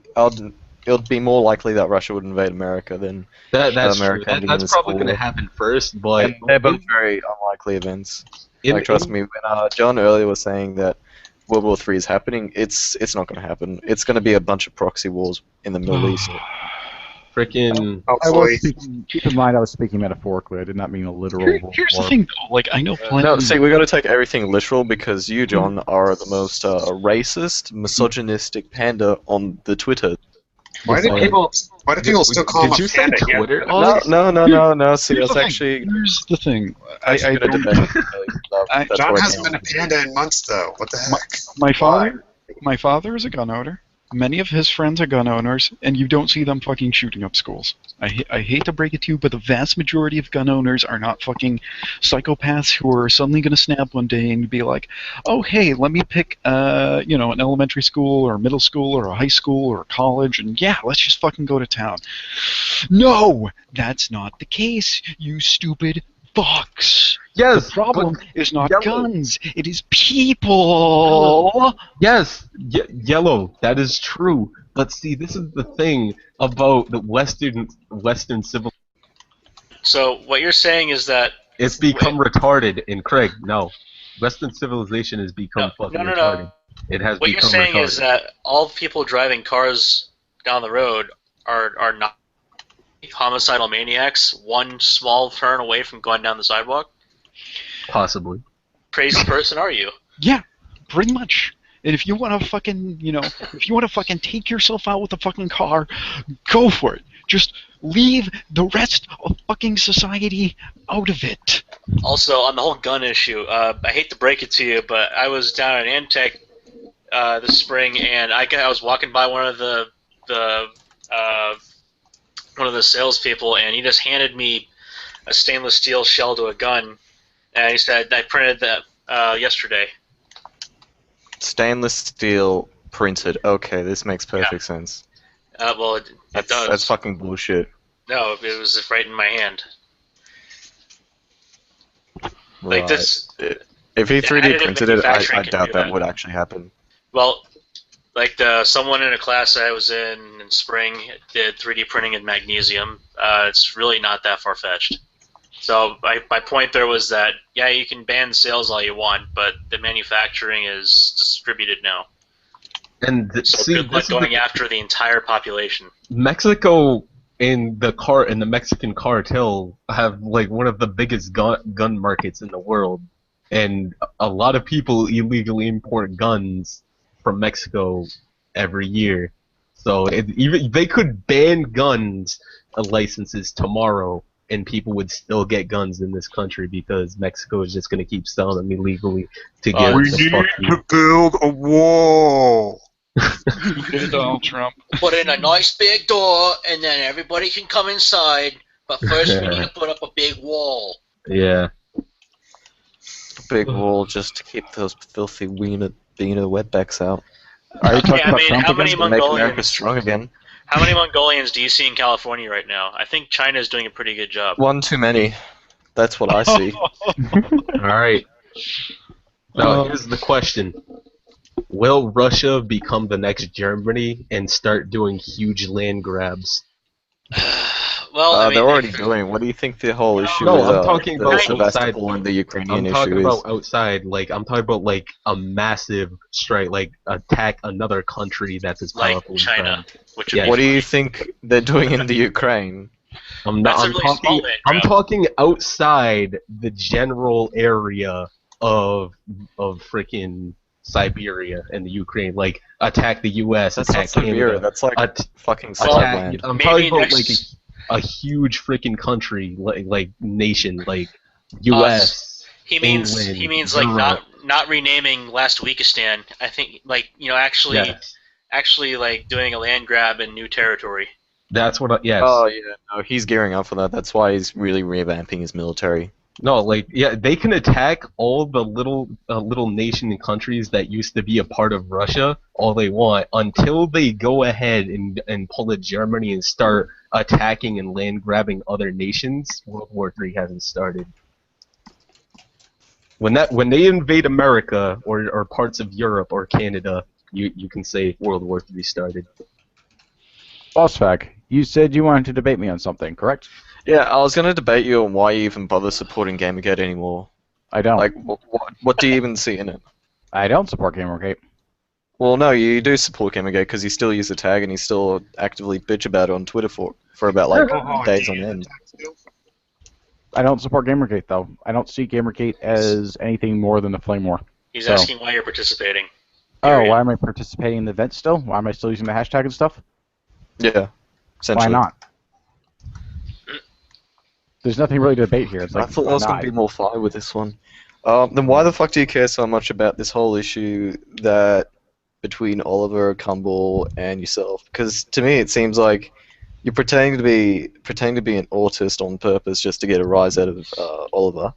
It'll be more likely that Russia would invade America than. That's true. America ending in That's a probably civil gonna war. happen first, but And they're both very unlikely events. Like, trust me, when John earlier was saying that World War III is happening, it's not going to happen. It's going to be a bunch of proxy wars in the Middle East. freaking I was Hopefully. speaking, keep in mind, I was speaking metaphorically. I did not mean a literal. Here's the war. thing, though. Like, I know plenty. No, see, we got to take everything literal because you, John, are the most racist, misogynistic panda on the Twitter. Why do people still call him Did a you say panda here? Twitter? No. See, Here's that's the actually. thing. Here's the thing. That's I gonna don't- debate. That's John what I hasn't came been a panda in months, though. What the heck? my father is a gun owner. Many of his friends are gun owners, and you don't see them fucking shooting up schools. I hate to break it to you, but the vast majority of gun owners are not fucking psychopaths who are suddenly going to snap one day and be like, oh, hey, let me pick, an elementary school or middle school or a high school or a college, and yeah, let's just fucking go to town. No, that's not the case, you stupid fucks. Yes. The problem is not Yellow. guns, it is people. Yes, yellow. That is true. But see, this is the thing about the Western civil. so what you're saying is that It's become retarded. And Craig, no, Western civilization has become fucking no. retarded. It has What you're become saying retarded. is that all people driving cars down the road are not homicidal maniacs, one small turn away from going down the sidewalk? Possibly. Crazy person are you? Yeah, pretty much. And if you want to fucking, take yourself out with a fucking car, go for it. Just leave the rest of fucking society out of it. Also, on the whole gun issue, I hate to break it to you, but I was down at Antec this spring, and I was walking by one of the salespeople, and he just handed me a stainless steel shell to a gun, and he said, I printed that yesterday. Stainless steel printed. Okay, this makes perfect sense. Well, it does. That's fucking bullshit. No, it was right in my hand. Right. Like this. If he 3D additive printed it, I manufacturing can doubt do that that. would actually happen. Well, like someone in a class I was in spring did 3D printing in magnesium. It's really not that far-fetched. So my point there was that, yeah, you can ban sales all you want, but the manufacturing is distributed now. And So see, good luck this is the- going after the entire population. Mexico and the Mexican cartel have like one of the biggest gun markets in the world, and a lot of people illegally import guns from Mexico every year. So even they could ban guns licenses tomorrow, and people would still get guns in this country because Mexico is just going to keep selling them illegally to get We the need fuck you. to build a wall. Donald Trump. Put in a nice big door, and then everybody can come inside. But first, we need to put up a big wall. Yeah. Big wall just to keep those filthy beaner wetbacks out. Are you talking Yeah, I about mean, Trump how again? many To make America Mongolians? strong again. How many Mongolians do you see in California right now? I think China is doing a pretty good job. One too many. That's what I see. All right. Now here's the question: will Russia become the next Germany and start doing huge land grabs? Well, I mean, they're already doing. What do you think the whole issue No, with I'm talking the about Sevastopol outside. and the Ukrainian I'm talking issue is? about outside. Like I'm talking about like a massive strike, like attack another country that's as like powerful as China, them. which Yeah. would What be do you think they're doing in the Ukraine? I'm That's not. a really small land I'm grab. talking outside the general area of freaking Siberia and the Ukraine. Like attack the U.S., That's attack not Siberia. Canada. That's like at- fucking Well, Scotland. I'm maybe talking about next- like a huge freaking country, like nation, like U.S. He means England, like Europe. not renaming last Weekistan. I think like Yes, actually like doing a land grab in new territory. that's what. Yes. Oh yeah, no, he's gearing up for that. That's why he's really revamping his military. No, like yeah, they can attack all the little nation and countries that used to be a part of Russia all they want until they go ahead and pull a Germany and start attacking and land grabbing other nations. World War III hasn't started. When they invade America or parts of Europe or Canada, you can say World War III started. Bossfack, you said you wanted to debate me on something, correct? Yeah, I was gonna debate you on why you even bother supporting Gamergate anymore. I don't. Like, what do you even see in it? I don't support Gamergate. Well, no, you do support Gamergate because you still use the tag and you still actively bitch about it on Twitter for about like days on end. I don't support Gamergate though. I don't see Gamergate as anything more than a flame war. He's So- asking why you're participating. Oh, Period. why am I participating in the event still? Why am I still using the hashtag and stuff? Yeah, essentially. Why not? There's nothing really to debate here. It's I like, thought why I was going not? to be more fire with this one. Then why the fuck do you care so much about this whole issue that between Oliver, Cumble, and yourself? Because to me, it seems like you're pretending to be an autist on purpose just to get a rise out of Oliver.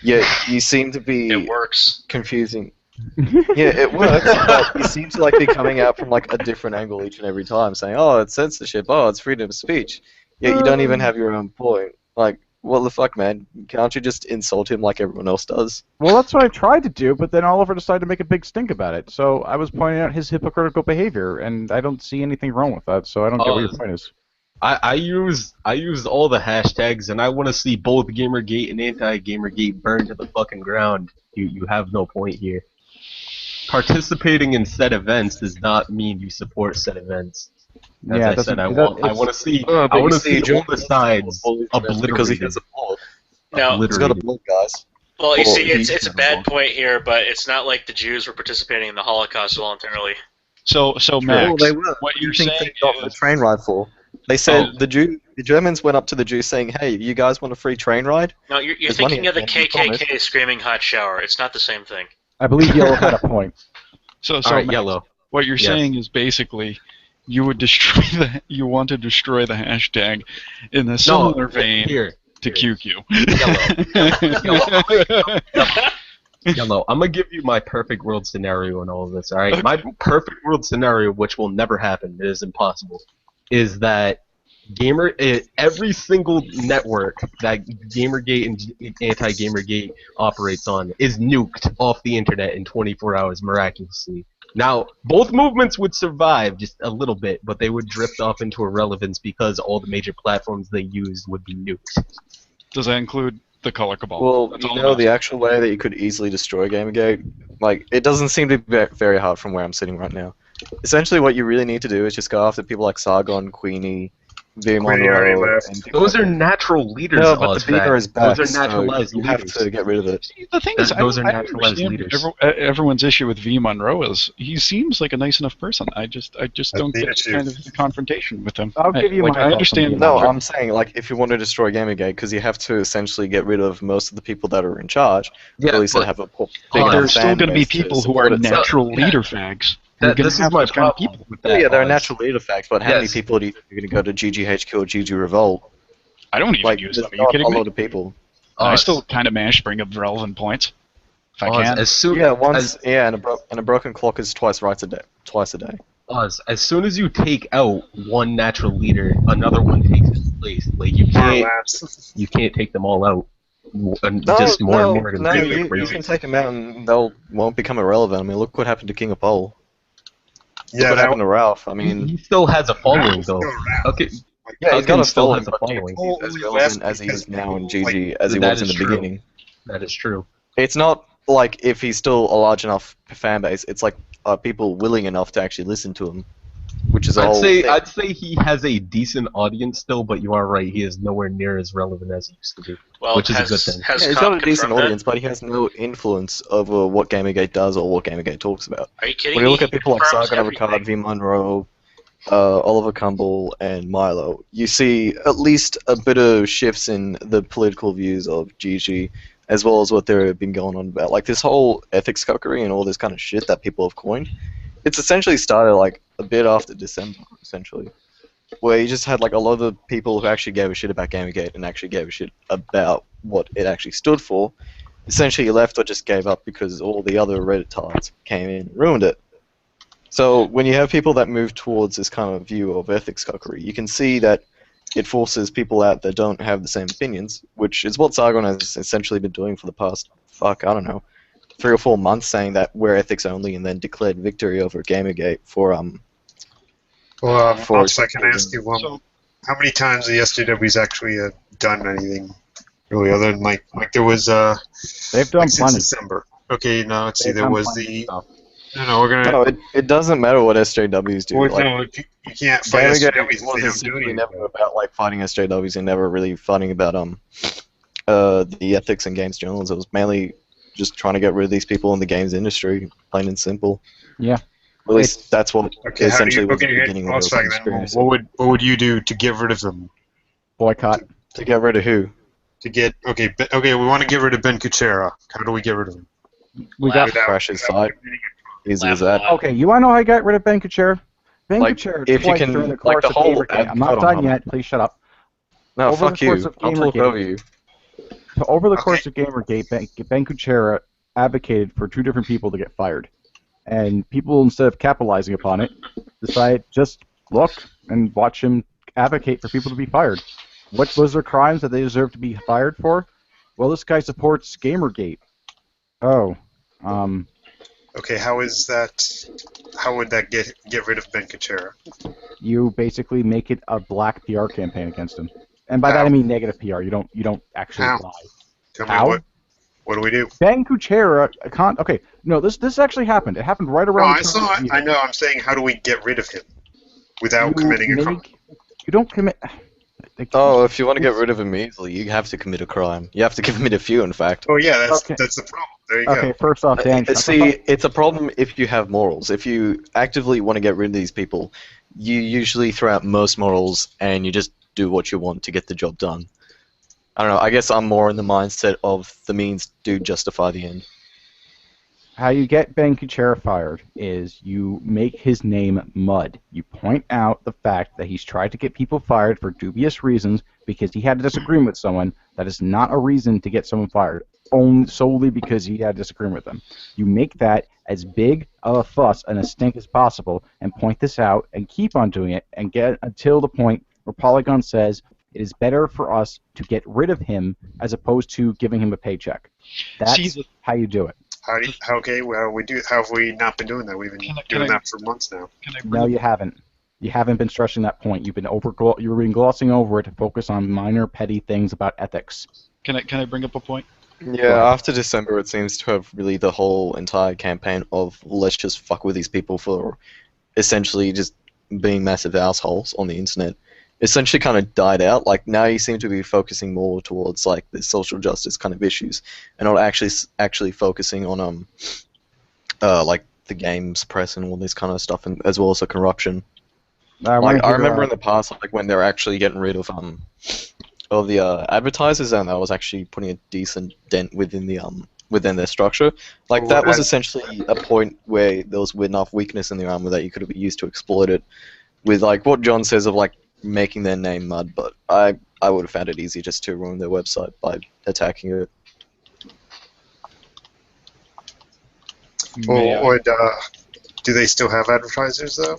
Yet you seem to be It works. confusing. Yeah, it works, but you seem to like be coming out from like a different angle each and every time, saying, "Oh, it's censorship. Oh, it's freedom of speech." Yet you don't even have your own point. Like, what the fuck, man? Can't you just insult him like everyone else does? Well, that's what I tried to do, but then Oliver decided to make a big stink about it. So I was pointing out his hypocritical behavior, and I don't see anything wrong with that. So I don't get what your point is. I use all the hashtags, and I want to see both Gamergate and anti-Gamergate burned to the fucking ground. You have no point here. Participating in said events does not mean you support said events. As Yeah, I it said, doesn't- I want to see but I want to you see see all John the sides because he obliterated. has a blog. No, He's got a blog, guys. well, you Well, see, he's it's a got a bad blog. point here, but it's not like the Jews were participating in the Holocaust voluntarily. So Oh, Max, they were. what you're You think saying they got the is, train ride for? They said Oh. the Germans went up to the Jews saying, "Hey, you guys want a free train ride?" No, you're There's money thinking of the at the end, you KKK screaming hot shower. It's not the same thing. I believe Yellow had a point. so All right, Max, yellow. what you're Yes. saying is basically you would destroy you want to destroy the hashtag in a similar vein Here, to QQ. Yellow. I'm gonna give you my perfect world scenario in all of this. All right, my perfect world scenario, which will never happen, it is impossible, is that every single network that Gamergate and anti-Gamergate operates on is nuked off the internet in 24 hours miraculously. Now, both movements would survive just a little bit, but they would drift off into irrelevance because all the major platforms they used would be nuked. Does that include the Color Cabal? Well, That's you all know I'm the actual way that you could easily destroy Gamergate? Like, it doesn't seem to be very hard from where I'm sitting right now. Essentially, what you really need to do is just go after people like Sargon, Queenie, V. Queenie already Monroe, left. and people Those like are that. natural leaders. No, but the Ozfak. beaver is back, Those are naturalized so you have leaders. to get rid of it. See, the thing is, Those are I don't naturalized understand leaders. everyone's issue with V. Monroe is he seems like a nice enough person. I just don't the get issue. kind of the confrontation with him. I'll give you like, my I thoughts on understand. V. No, Monroe. I'm saying, like, if you want to destroy Gamergate, because you have to essentially get rid of most of the people that are in charge, Yeah, or at least that but have a big But enough there's still fan going to be base to people who support are it. natural yeah. leader fags. You're gonna This is have my those kind of problem people. with that. Yeah, they're a Oz. natural leader fact, but how many Yes. people are you going to go to GGHQ or GG Revolt? I don't even Like, use there's them. Are you not kidding a me? lot of people. I Oz. still kind of manage to bring up relevant points if I Oz, can. as soon Yeah, once. as, Yeah, and a broken clock is twice a day. Oz, as soon as you take out one natural leader, another one takes its place. Like you can't take them all out. And just more and more. No, you can take them out and they'll won't become irrelevant. I mean, look what happened to King of Pole. Look Yeah, what that happened to Ralph. I He mean, still has a following though. Okay, yeah, he's got Falcon a still following, has a but following. he's as relevant as he is now in GG as he That was in is the true. beginning. That is true. It's not like if he's still a large enough fan base. It's like are people willing enough to actually listen to him? which is a whole thing. I'd say he has a decent audience still, but you are right. He is nowhere near as relevant as he used to be, Well, which is has, a good thing. Has Yeah, he's Comp got a decent confirmed audience, but he has no influence over what Gamergate does or what Gamergate talks about. Are you kidding When me? you look at people like Confirms Sargon of Akkad, everything. V. Monroe, Oliver Cumble, and Milo, you see at least a bit of shifts in the political views of Gigi, as well as what they've been going on about. Like this whole ethics cockery and all this kind of shit that people have coined, it's essentially started like a bit after December, essentially. Where you just had like a lot of the people who actually gave a shit about Gamergate and actually gave a shit about what it actually stood for, essentially left or just gave up because all the other Redditards came in and ruined it. So when you have people that move towards this kind of view of ethics cockery, you can see that it forces people out that don't have the same opinions, which is what Sargon has essentially been doing for the past, 3 or 4 months, saying that we're ethics only, and then declared victory over Gamergate for Well, For also I can ask you, So- how many times the SJW's actually done anything really other than like there was They've done like since plenty. December. Okay, now let's see. They've There done was plenty of the stuff. no, we're gonna. No, it doesn't matter what SJWs do. Well, like, no, you can't fight Gamergate SJWs if was they don't do essentially anything. never about like fighting SJWs and never really fighting about the ethics in games journalism. It was mainly just trying to get rid of these people in the games industry, plain and simple. Yeah. At least that's what Okay, how do essentially you? was the Okay, beginning of let's the then. conspiracy. What would you do to get rid of them? Boycott. To get rid of who? To get okay, we want to get rid of Ben Kuchera. How do we get rid of him? We got. Without- Crash his without site. Easy as that. Okay, you want to know how I got rid of Ben Kuchera? Ben Like, Kuchera if you twice can- during the like, course the of whole Gamergate. I'm not hold on, done hold on. yet. Please shut up. No, Over fuck the course you. of I'll talk Gamergate- over you. So over the Okay. course of Gamergate, Ben Kuchera advocated for 2 different people to get fired. And people, instead of capitalizing upon it, decided just look and watch him advocate for people to be fired. What was their crimes that they deserve to be fired for? Well, this guy supports Gamergate. Oh, Okay, how is that? How would that get rid of Ben Kuchera? you basically make it a black PR campaign against him. And by that I How? mean negative PR. You don't actually How? lie. Tell me How? what do we do? Ben Kuchera okay, no, this actually happened. It happened right No, around I the saw time it. I know. I'm saying, how do we get rid of him without committing a crime? You don't commit. Oh, if you want to get rid of him easily, you have to commit a crime. You have to commit a few, in fact. Oh yeah, Okay. that's the problem. There you Okay, go. first off, Dan. shut the See, fuck- it's a problem if you have morals. If you actively want to get rid of these people, you usually throw out most morals and you just do what you want to get the job done. I don't know, I guess I'm more in the mindset of the means do justify the end. How you get Ben Kuchera fired is you make his name mud. You point out the fact that he's tried to get people fired for dubious reasons because he had a disagreement with someone. That is not a reason to get someone fired, only solely because he had a disagreement with them. You make that as big of a fuss and a stink as possible and point this out and keep on doing it and get until the point where Polygon says it is better for us to get rid of him as opposed to giving him a paycheck. That's See, how you do it. Okay, well, how have we not been doing that? We've been Can doing I- that for months now. Can I No, bring you haven't. You haven't been stressing that point. You've been glossing over it to focus on minor petty things about ethics. can I bring up a point? Yeah, Right. after December, it seems to have really the whole entire campaign of let's just fuck with these people for essentially just being massive assholes on the internet. Essentially, kind of died out. Like now, you seem to be focusing more towards like the social justice kind of issues, and not actually focusing on like the games press and all this kind of stuff, and as well as the corruption. Like I remember in the past, like when they were actually getting rid of the advertisers, and that was actually putting a decent dent within the within their structure. Like Well, that was I- essentially a point where there was enough weakness in the armor that you could have used to exploit it. With like what John says of like making their name mud, but I would have found it easy just to ruin their website by attacking it. May I- Do they still have advertisers though?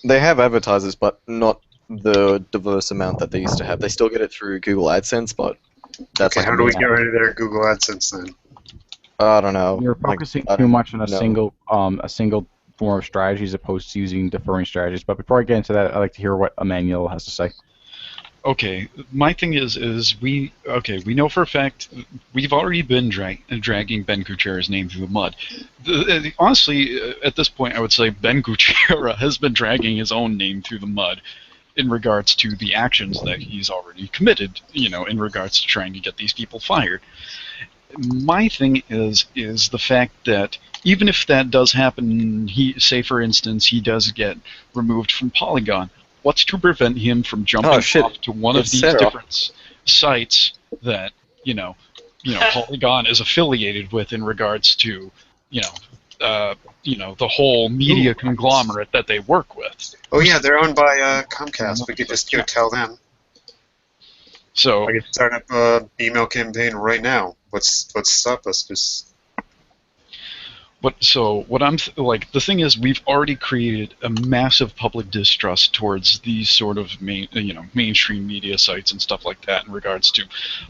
They have advertisers, but not the diverse amount that they used to have. They still get it through Google AdSense, but that's Okay, like how a do we mini- get rid of their Google AdSense then? I don't know. You're Like, focusing I too don't much on a know. single form of strategy as opposed to using differing strategies. But before I get into that, I'd like to hear what Emmanuel has to say. Okay, my thing is we know for a fact we've already been dragging Ben Kuchera's name through the mud. Honestly, at this point, I would say Ben Kuchera has been dragging his own name through the mud in regards to the actions that he's already committed. In regards to trying to get these people fired. My thing is the fact that even if that does happen, say for instance he does get removed from Polygon. What's to prevent him from jumping off to one of these different sites that Polygon is affiliated with in regards to the whole media conglomerate that they work with? Oh yeah, they're owned by Comcast. We could just go tell them. So I could start up an email campaign right now. What's stop us? Just the thing is, we've already created a massive public distrust towards these sort of mainstream media sites and stuff like that in regards to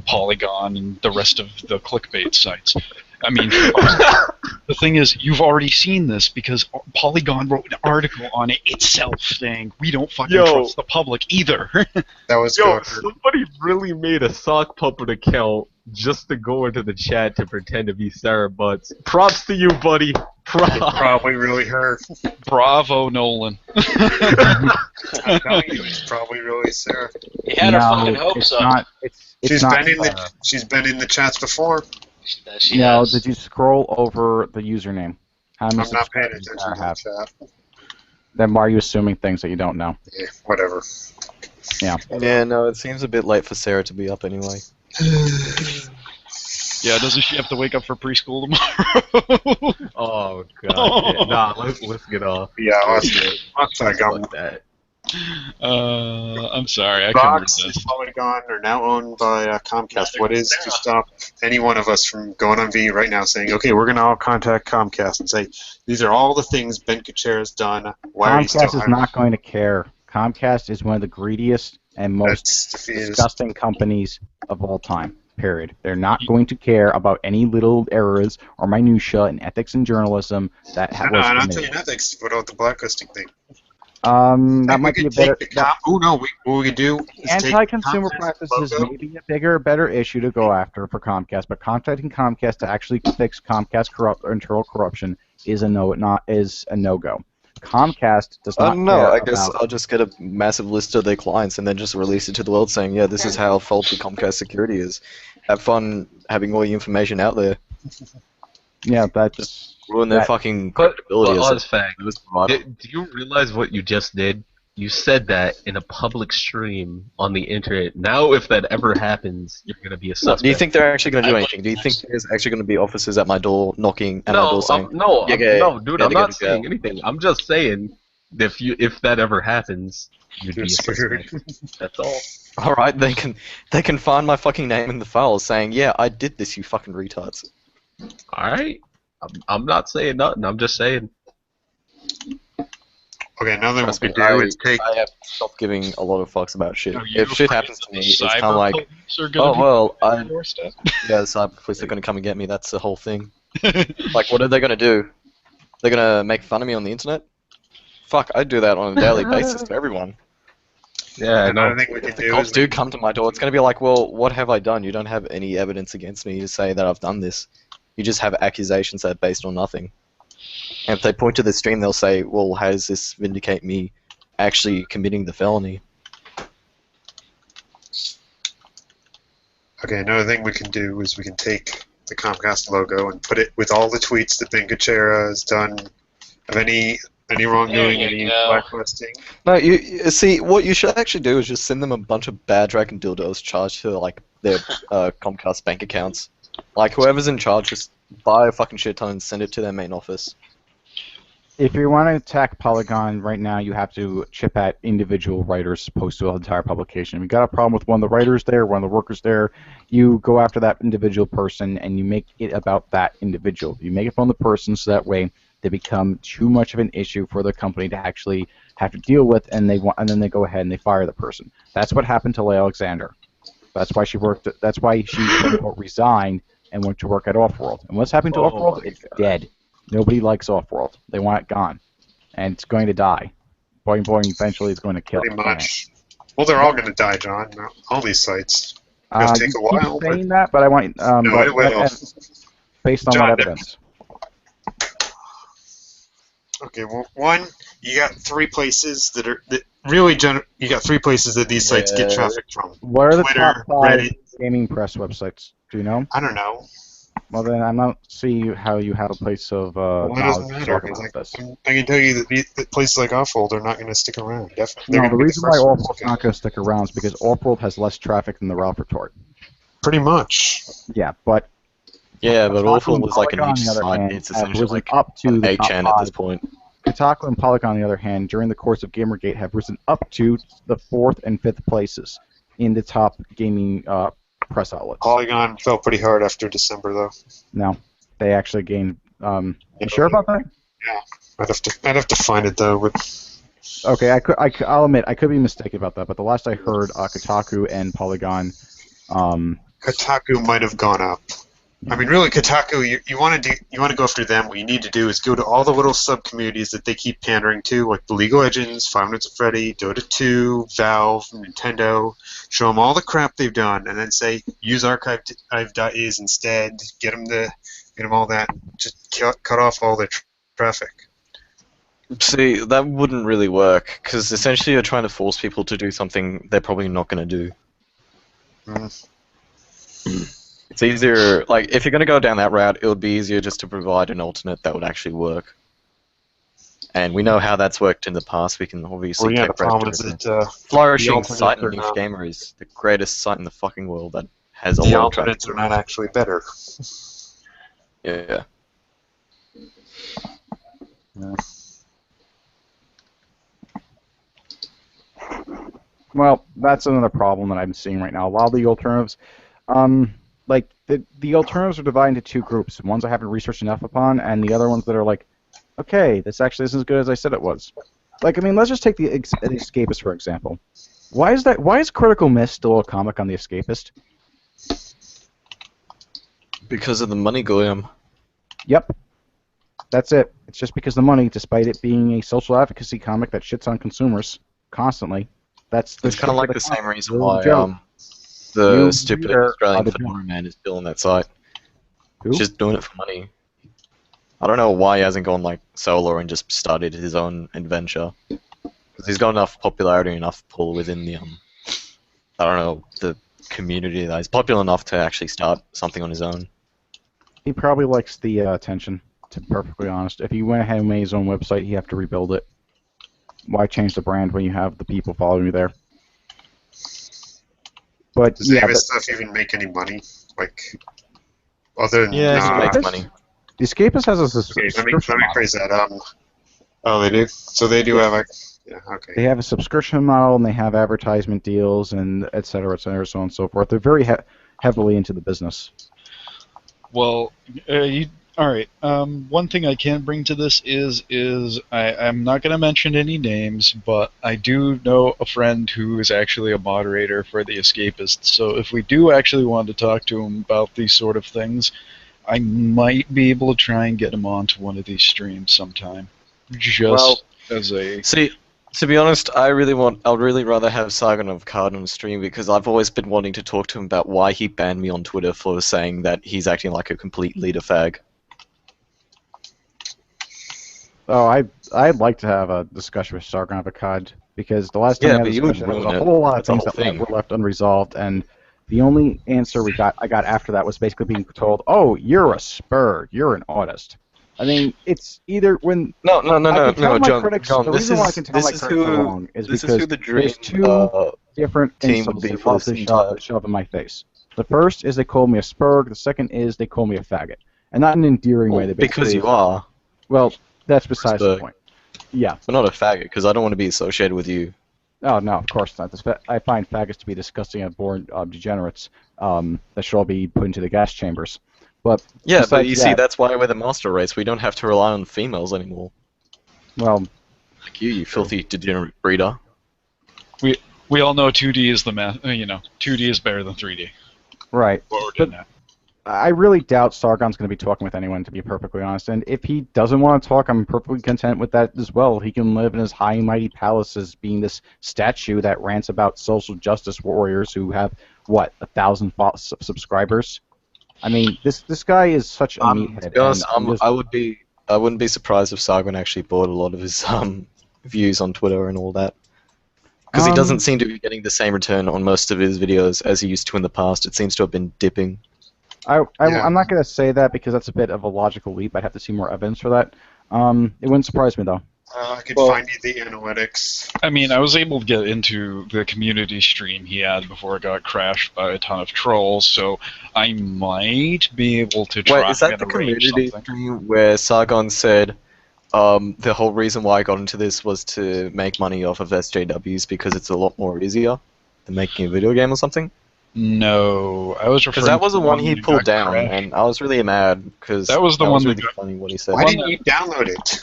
Polygon and the rest of the clickbait sites. I mean, the thing is, you've already seen this because Polygon wrote an article on it itself saying we don't fucking trust the public either. That was somebody really made a sock puppet account just to go into the chat to pretend to be Sarah Butts. Props to you, buddy. Probably really her. Bravo, Nolan. I'm telling you, it's probably really Sarah. He had her fucking hopes up. She's been in the chats before. Did you scroll over the username? How many I'm not paying attention subscribers to have? the chat. Then why are you assuming things that you don't know? Yeah, whatever. Yeah. Yeah, no, it seems a bit late for Sarah to be up anyway. Yeah, doesn't she have to wake up for preschool tomorrow? Oh god. Yeah. Nah, let's get off. Yeah, I got Fuck that. I'm sorry, I couldn't Vox resist. and Polygon are now owned by Comcast. What is to stop any one of us from going on V right now saying, okay, we're going to all contact Comcast and say, these are all the things Ben Kuchera's done. Why are you still Comcast is not going to care. Comcast is one of the greediest and most disgusting companies of all time. Period. They're not going to care about any little errors or minutia in ethics and journalism that was I'm not committed. saying ethics. What about the blacklisting thing? That might be a better. What we could do is Anti-consumer take practices logo. may be a better issue to go after for Comcast, but contacting Comcast to actually fix Comcast internal corruption is a no-go. Comcast does not. I guess I'll just get a massive list of their clients and then just release it to the world saying, yeah, this is how faulty Comcast security is. Have fun having all the information out there. Yeah, that just ruin their fucking credibility. Do you realize what you just did? You said that in a public stream on the internet. Now, if that ever happens, you're gonna be a suspect. Do you think they're actually gonna do anything? Do you think there's actually gonna be officers at my door knocking at my door saying, no, dude, I'm not saying anything. I'm just saying if that ever happens, you'd be a suspect. That's all. All right, they can find my fucking name in the files saying, yeah, I did this, you fucking retards. All right, I'm not saying nothing. I'm just saying. Okay, another thing we could do is take. I have stopped giving a lot of fucks about shit. If shit happens to me, it's kind of like, yeah, the cyber police are going to come and get me. That's the whole thing. Like, what are they going to do? They're going to make fun of me on the internet? Fuck, I do that on a daily basis to everyone. Yeah, another thing we could If the do cops is do come to my door, it's going to be like, well, what have I done? You don't have any evidence against me to say that I've done this. You just have accusations that are based on nothing. And if they point to the stream, they'll say, well, how does this vindicate me actually committing the felony? Okay, another thing we can do is we can take the Comcast logo and put it with all the tweets that Ben Kuchera has done of any wrongdoing, any blacklisting. No, you see, what you should actually do is just send them a bunch of bad dragon dildos charged to, like, their Comcast bank accounts. Like, whoever's in charge, just buy a fucking shit ton and send it to their main office. If you want to attack Polygon right now, you have to chip at individual writers opposed to an entire publication. If you got a problem with one of the writers there, one of the workers there, you go after that individual person and you make it about that individual. You make it from the person so that way they become too much of an issue for the company to actually have to deal with, and then they go ahead and they fire the person. That's what happened to Leigh Alexander. That's why she resigned and went to work at Offworld. And what's happening to Offworld? It's dead. Nobody likes Offworld. They want it gone. And it's going to die. Boing Boing eventually is going to kill it. Pretty much. Well, they're all going to die, John. All these sites. It'll take a You while. keep saying that, but I want No, it will. based on John, what evidence? Okay, well, one, you got 3 places that really you got 3 places that these sites get traffic from. What are the Twitter, top 5 Reddit. gaming press websites? Do you know? I don't know. Well, then I don't see how you have a place of Well, it doesn't knowledge to matter. talk 'Cause about this. I can tell you that places like Offworld are not going to stick around. Definitely. No, the reason why Offworld's not going to stick around is because Offworld has less traffic than the Ralph Retort. Pretty much. Yeah, but Yeah, but Kotaku Awful and was like a Polygon, on niche the other site. hand, It's have essentially risen like up to an the top 8chan at this 5. point. Kotaku and Polygon, on the other hand, during the course of Gamergate, have risen up to the 4th and 5th places in the top gaming press outlets. Polygon fell pretty hard after December, though. No, they actually gained. You sure about that? I'd have to find it though. But Okay, I'll admit I could be mistaken about that, but the last I heard, Kotaku and Polygon. Kotaku might have gone up. I mean, really, Kotaku, you want to go after them. What you need to do is go to all the little sub communities that they keep pandering to, like the League of Legends, Five Nights at Freddy, Dota 2, Valve, Nintendo. Show them all the crap they've done, and then say use archive.is instead. Get them all that. Just cut off all their traffic. See, that wouldn't really work, because essentially you're trying to force people to do something they're probably not going to do. It's easier, like, if you're going to go down that route, it would be easier just to provide an alternate that would actually work. And we know how that's worked in the past. We can obviously Well, yeah, take the problem is that Flourishing alternates Site are and Niche not- Gamer is the greatest site in the fucking world that has a the lot of alternates traffic. are not actually better. Yeah. Well, that's another problem that I'm seeing right now. A lot of the alternatives, like the alternatives are divided into 2 groups. Ones I haven't researched enough upon, and the other ones that are like, okay, this actually isn't as good as I said it was. Like, I mean, let's just take the Escapist for example. Why is Critical Miss still a comic on the Escapist? Because of the money, Goyam. Yep. That's it. It's just because of the money, despite it being a social advocacy comic that shits on consumers constantly. That's the It's kind of like shit the of same reason Little why joke. the You stupid reader Australian are the Fedora man is still on that site. Who? Just doing it for money. I don't know why he hasn't gone like solo and just started his own adventure. Because he's got enough popularity, enough pull within the I don't know, the community that he's popular enough to actually start something on his own. He probably likes the attention, to be perfectly honest. If he went ahead and made his own website, he'd have to rebuild it. Why change the brand when you have the people following you there? But Does any yeah, of his stuff even make any money? Like, other than Yeah, he makes Escapist? money. the Escapist has a Okay, let me subscription model. phrase that. Oh, they do. So they do have yeah. Okay. They have a subscription model, and they have advertisement deals, and et cetera, so on and so forth. They're very heavily into the business. Well, all right. One thing I can bring to this is I'm not going to mention any names, but I do know a friend who is actually a moderator for the Escapists. So if we do actually want to talk to him about these sort of things, I might be able to try and get him onto one of these streams sometime. Just as a... See, to be honest, I'd really rather have Sargon of Akkad on stream because I've always been wanting to talk to him about why he banned me on Twitter for saying that he's acting like a complete leader fag. Oh, I'd like to have a discussion with Sargon of Akkad, because the last time Yeah, we had but a you would discussion, there was ruin a it. whole lot of That's the things whole that thing. were left unresolved, and the only answer I got after that was basically being told, "Oh, you're a spur, you're an autist." I mean, it's either when No, I can tell my John. critics, John, the this reason is why I can tell my this is critics are who wrong is this because is who the dream there's 2 different team would insults be they for love this to entire- shove in my face. The first is they call me a spurg. The second is they call me a faggot, and not in an endearing way. They because basically, you are. well, that's besides the Spurg. point. Yeah. But not a faggot, because I don't want to be associated with you. Oh, no, of course not. I find faggots to be disgusting and born degenerates that should all be put into the gas chambers. But Yeah, but besides you see, that- that's why we're the master race. We don't have to rely on females anymore. well, Like you filthy degenerate breeder. We all know 2D is 2D is better than 3D. right. What we're getting at. I really doubt Sargon's going to be talking with anyone, to be perfectly honest. And if he doesn't want to talk, I'm perfectly content with that as well. He can live in his high and mighty palace as being this statue that rants about social justice warriors who have, what, 1,000 subscribers? I mean, this guy is such a meathead. To be honest, and I'm just- I wouldn't be surprised if Sargon actually bought a lot of his views on Twitter and all that. Because he doesn't seem to be getting the same return on most of his videos as he used to in the past. It seems to have been dipping. I'm not going to say that because that's a bit of a logical leap. I'd have to see more evidence for that. It wouldn't surprise me, though. I could find you the analytics. I mean, I was able to get into the community stream he had before it got crashed by a ton of trolls, so I might be able to try Wait, is that and the arrange community something. stream where Sargon said the whole reason why I got into this was to make money off of SJWs because it's a lot more easier than making a video game or something? No, I was referring Because that was to the one he that pulled got down, crashed. and I was really mad because That was the one was that really got- funny what he said. Why didn't you download it?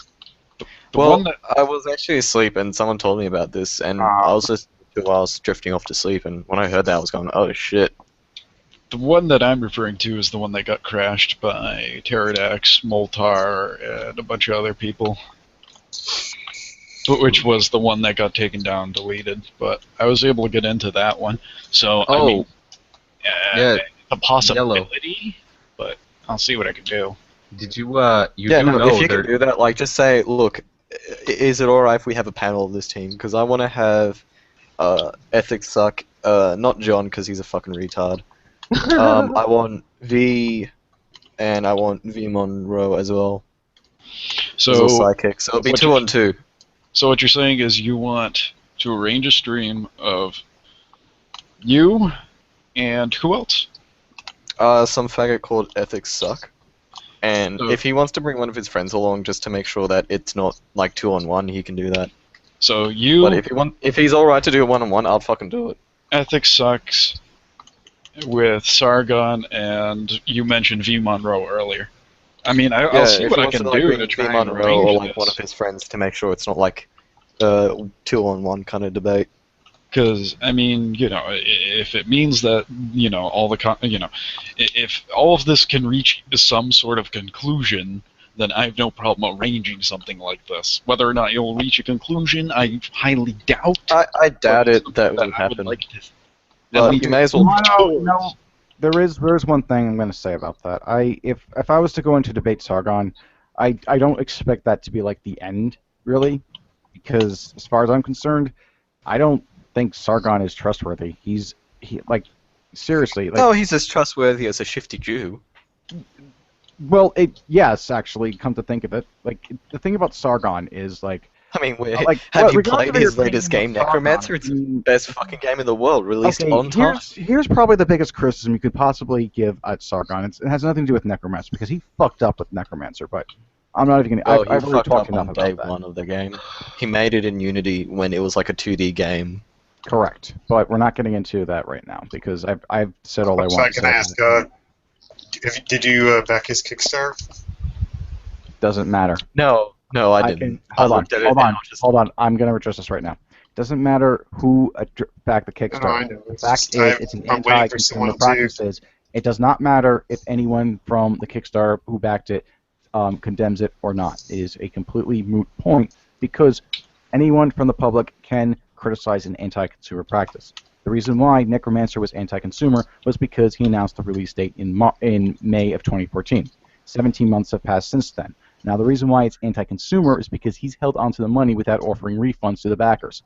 The Well, one that I was actually asleep, and someone told me about this, and I was just while I was drifting off to sleep, and when I heard that, I was going, "Oh shit!" The one that I'm referring to is the one that got crashed by Pterodax, Moltar, and a bunch of other people. Which was the one that got taken down, deleted. But I was able to get into that one. So, I mean, yeah, the possibility, but I'll see what I can do. Did you Yeah, do no, know if you there? can do that, like, just say, "Look, is it alright if we have a panel of this team? Because I want to have Ethics Suck, not John because he's a fucking retard. I want V, and I want V Monroe as well. So, As a sidekick. So it'll be what 2 you- on 2. So what you're saying is you want to arrange a stream of you and who else? Some faggot called Ethics Suck. And So- if he wants to bring one of his friends along just to make sure that it's not like 2 on 1, he can do that. So you, But if he's alright to do a 1 on 1, I'll fucking do it. Ethics Sucks with Sargon, and you mentioned V Monroe earlier. I mean, I'll see if what he I wants can to, like, do bring to V try and Monroe or arrange like one of this. his friends to make sure it's not like 2 on 1 kind of debate. Because I mean, if it means that all the if all of this can reach some sort of conclusion, then I have no problem arranging something like this. Whether or not you'll reach a conclusion, I highly doubt. I doubt it that but would I would happen. like to. Well, you may as well. No, there is one thing I'm going to say about that. If I was to go into debate Sargon, I don't expect that to be like the end, really, because as far as I'm concerned, I don't think Sargon is trustworthy. Seriously, like, No, he's as trustworthy as a shifty Jew. well, yes, actually, come to think of it, like the thing about Sargon is like, I mean, like have you regardless played of your his latest game, opinion about Necromancer? It's Sargon, the best fucking game in the world, released on time. here's probably the biggest criticism you could possibly give at Sargon. It has nothing to do with Necromancer because he fucked up with Necromancer, but I'm not even Oh, going he I've already fucked talked up on enough day about that. 1 of the game. He made it in Unity when it was like a 2D game. Correct, but we're not getting into that right now because I've said all I So want I to can say. ask, did you back his Kickstarter? Doesn't matter. No, I didn't. Hold on, looked at it hold and on, I was just- hold on. I'm going to address this right now. Doesn't matter who backed the Kickstarter. No, I know. The It's fact just, is, it's an I'm waiting for anti-consumer someone to- practices. It does not matter if anyone from the Kickstarter who backed it condemns it or not. It is a completely moot point because anyone from the public can criticize an anti-consumer practice. The reason why Necromancer was anti-consumer was because he announced the release date in May of 2014. 17 months have passed since then. Now, the reason why it's anti-consumer is because he's held onto the money without offering refunds to the backers.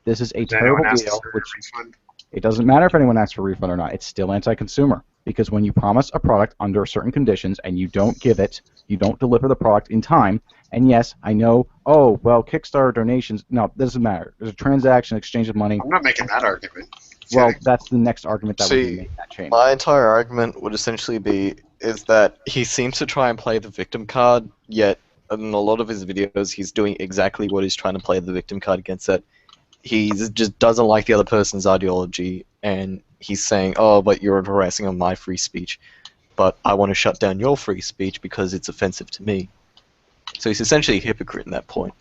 This is a Did anyone terrible ask deal, for a which refund? it doesn't matter if anyone asks for a refund or not. It's still anti-consumer because when you promise a product under certain conditions and you don't give it, you don't deliver the product in time. And yes, I know. Oh, well, Kickstarter donations. No, it doesn't matter. There's a transaction, exchange of money. I'm not making that argument. Well, Kidding. that's the next argument that would See, be made that change. My entire argument would essentially be is that he seems to try and play the victim card, yet in a lot of his videos he's doing exactly what he's trying to play the victim card against it. He just doesn't like the other person's ideology, and he's saying, oh, but you're harassing on my free speech, but I want to shut down your free speech because it's offensive to me. So he's essentially a hypocrite in that point.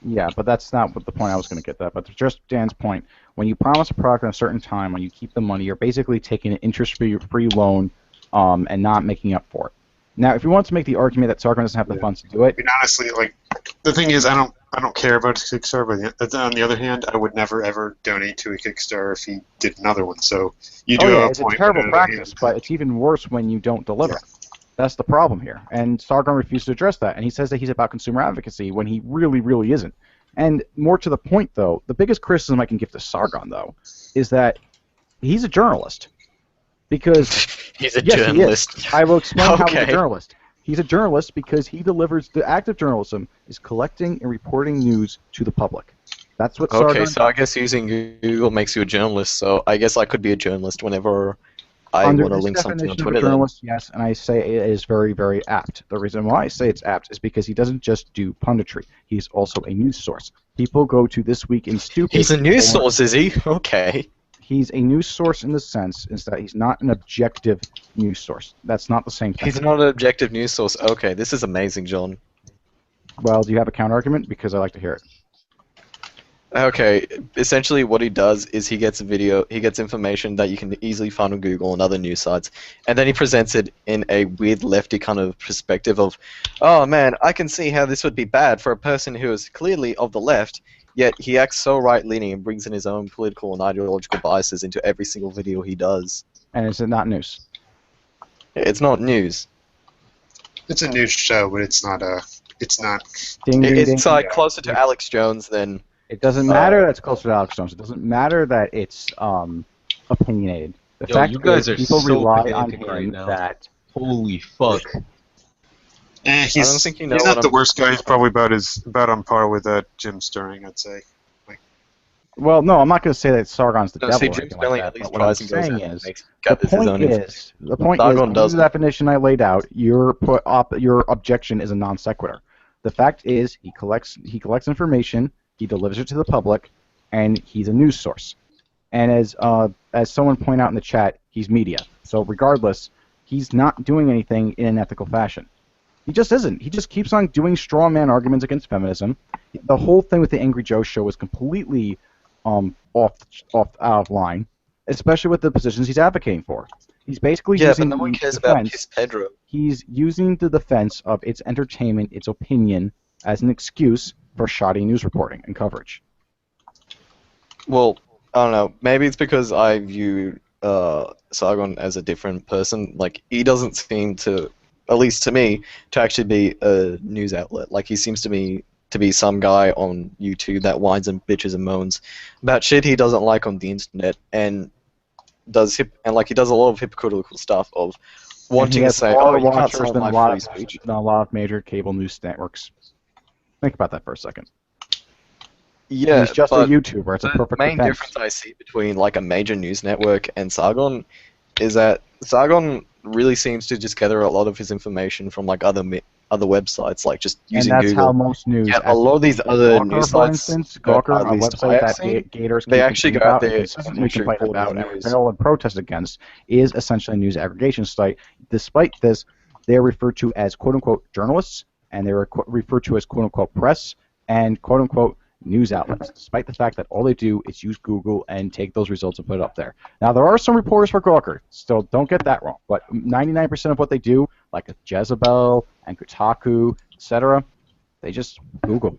Yeah, but that's not what the point I was going to get at. But just Dan's point, when you promise a product at a certain time, when you keep the money, you're basically taking an interest-free loan and not making up for it. Now, if you want to make the argument that Sargon doesn't have the funds to do it, I mean, honestly, like the thing is, I don't care about Kickstarter, but on the other hand, I would never ever donate to a Kickstarter if he did another one. So you do have it's a a point. terrible but on the other practice, hand- but it's even worse when you don't deliver. That's the problem here. And Sargon refused to address that, and he says that he's about consumer advocacy when he really, really isn't. And more to the point, though, the biggest criticism I can give to Sargon, though, is that he's a journalist. Because He's a yes, he is. journalist. I will explain how he's a Okay. journalist. He's a journalist because he delivers the act of journalism is collecting and reporting news to the public. That's what Sargon Okay, so I guess using Google makes you a journalist. So I guess I could be a journalist whenever I Under want to this link something on definition of Twitter. a then. journalist, yes, and I say it is very, very apt. The reason why I say it's apt is because he doesn't just do punditry. He's also a news source. People go to This Week in Stupid. He's a news or- source, is he? Okay. He's a news source in the sense is that he's not an objective news source. That's not the same thing. He's not an objective news source. Okay, this is amazing, John. Well, do you have a counter argument? Because I like to hear it. Okay, essentially what he does is he gets information that you can easily find on Google and other news sites, and then he presents it in a weird lefty kind of perspective of, oh man, I can see how this would be bad for a person who is clearly of the left, yet he acts so right-leaning and brings in his own political and ideological biases into every single video he does. And is it not news? It's not news. It's a news show, but it's not a. It's not. Ding, ding, ding. It's like closer to Alex Jones than... It doesn't matter that it's closer to Alex Jones. It doesn't matter that it's opinionated. The Yo, fact you guys is are people so rely on pedantic him right now. that Holy fuck. He's, don't think you know he's what not the I'm- worst guy. He's probably about on par with Jim Sterling, I'd say. well, no, I'm not going to say that Sargon's the No, devil see, or Jim anything Spelling like at that. least But what I'm tries and goes saying out and is, makes the gathers his own point is, Sargon under the doesn't. definition I laid out, your objection is a non sequitur. The fact is, he collects information, he delivers it to the public, and he's a news source. And as someone pointed out in the chat, he's media. So regardless, he's not doing anything in an ethical fashion. He just isn't. He just keeps on doing straw man arguments against feminism. The whole thing with the Angry Joe show was completely out of line, especially with the positions he's advocating for. He's basically Yeah, using but no one the cares about defense- Piss Pedro. He's using the defense of its entertainment, its opinion, as an excuse for shoddy news reporting and coverage. Well, I don't know. Maybe it's because I view Sargon as a different person. Like, he doesn't seem to, at least to me, to actually be a news outlet. Like, he seems to be some guy on YouTube that whines and bitches and moans about shit he doesn't like on the internet, and he does a lot of hypocritical stuff of And wanting he to has say, more oh, you can't watchers tell than my a lot free of speech. than a lot of major cable news networks. Think about that for a second. Yeah, He's just a but YouTuber. It's a the perfect main defense. difference I see between like a major news network and Sargon is that Sargon really seems to just gather a lot of his information from like other websites, like just And using that's Google. how most news. Yeah, a lot of these other Gawker, news for sites, instance, at Gawker, a least website I have that seen, Gators they keep actually complaining go out about and there consistently and actually complain report about the and news. repel and protest against is essentially a news aggregation site. Despite this, they are referred to as quote-unquote journalists, and they are referred to as quote-unquote press and quote-unquote news outlets, despite the fact that all they do is use Google and take those results and put it up there. Now, there are some reporters for Gawker, still don't get that wrong, but 99% of what they do, like Jezebel and Kotaku, etc., they just Google.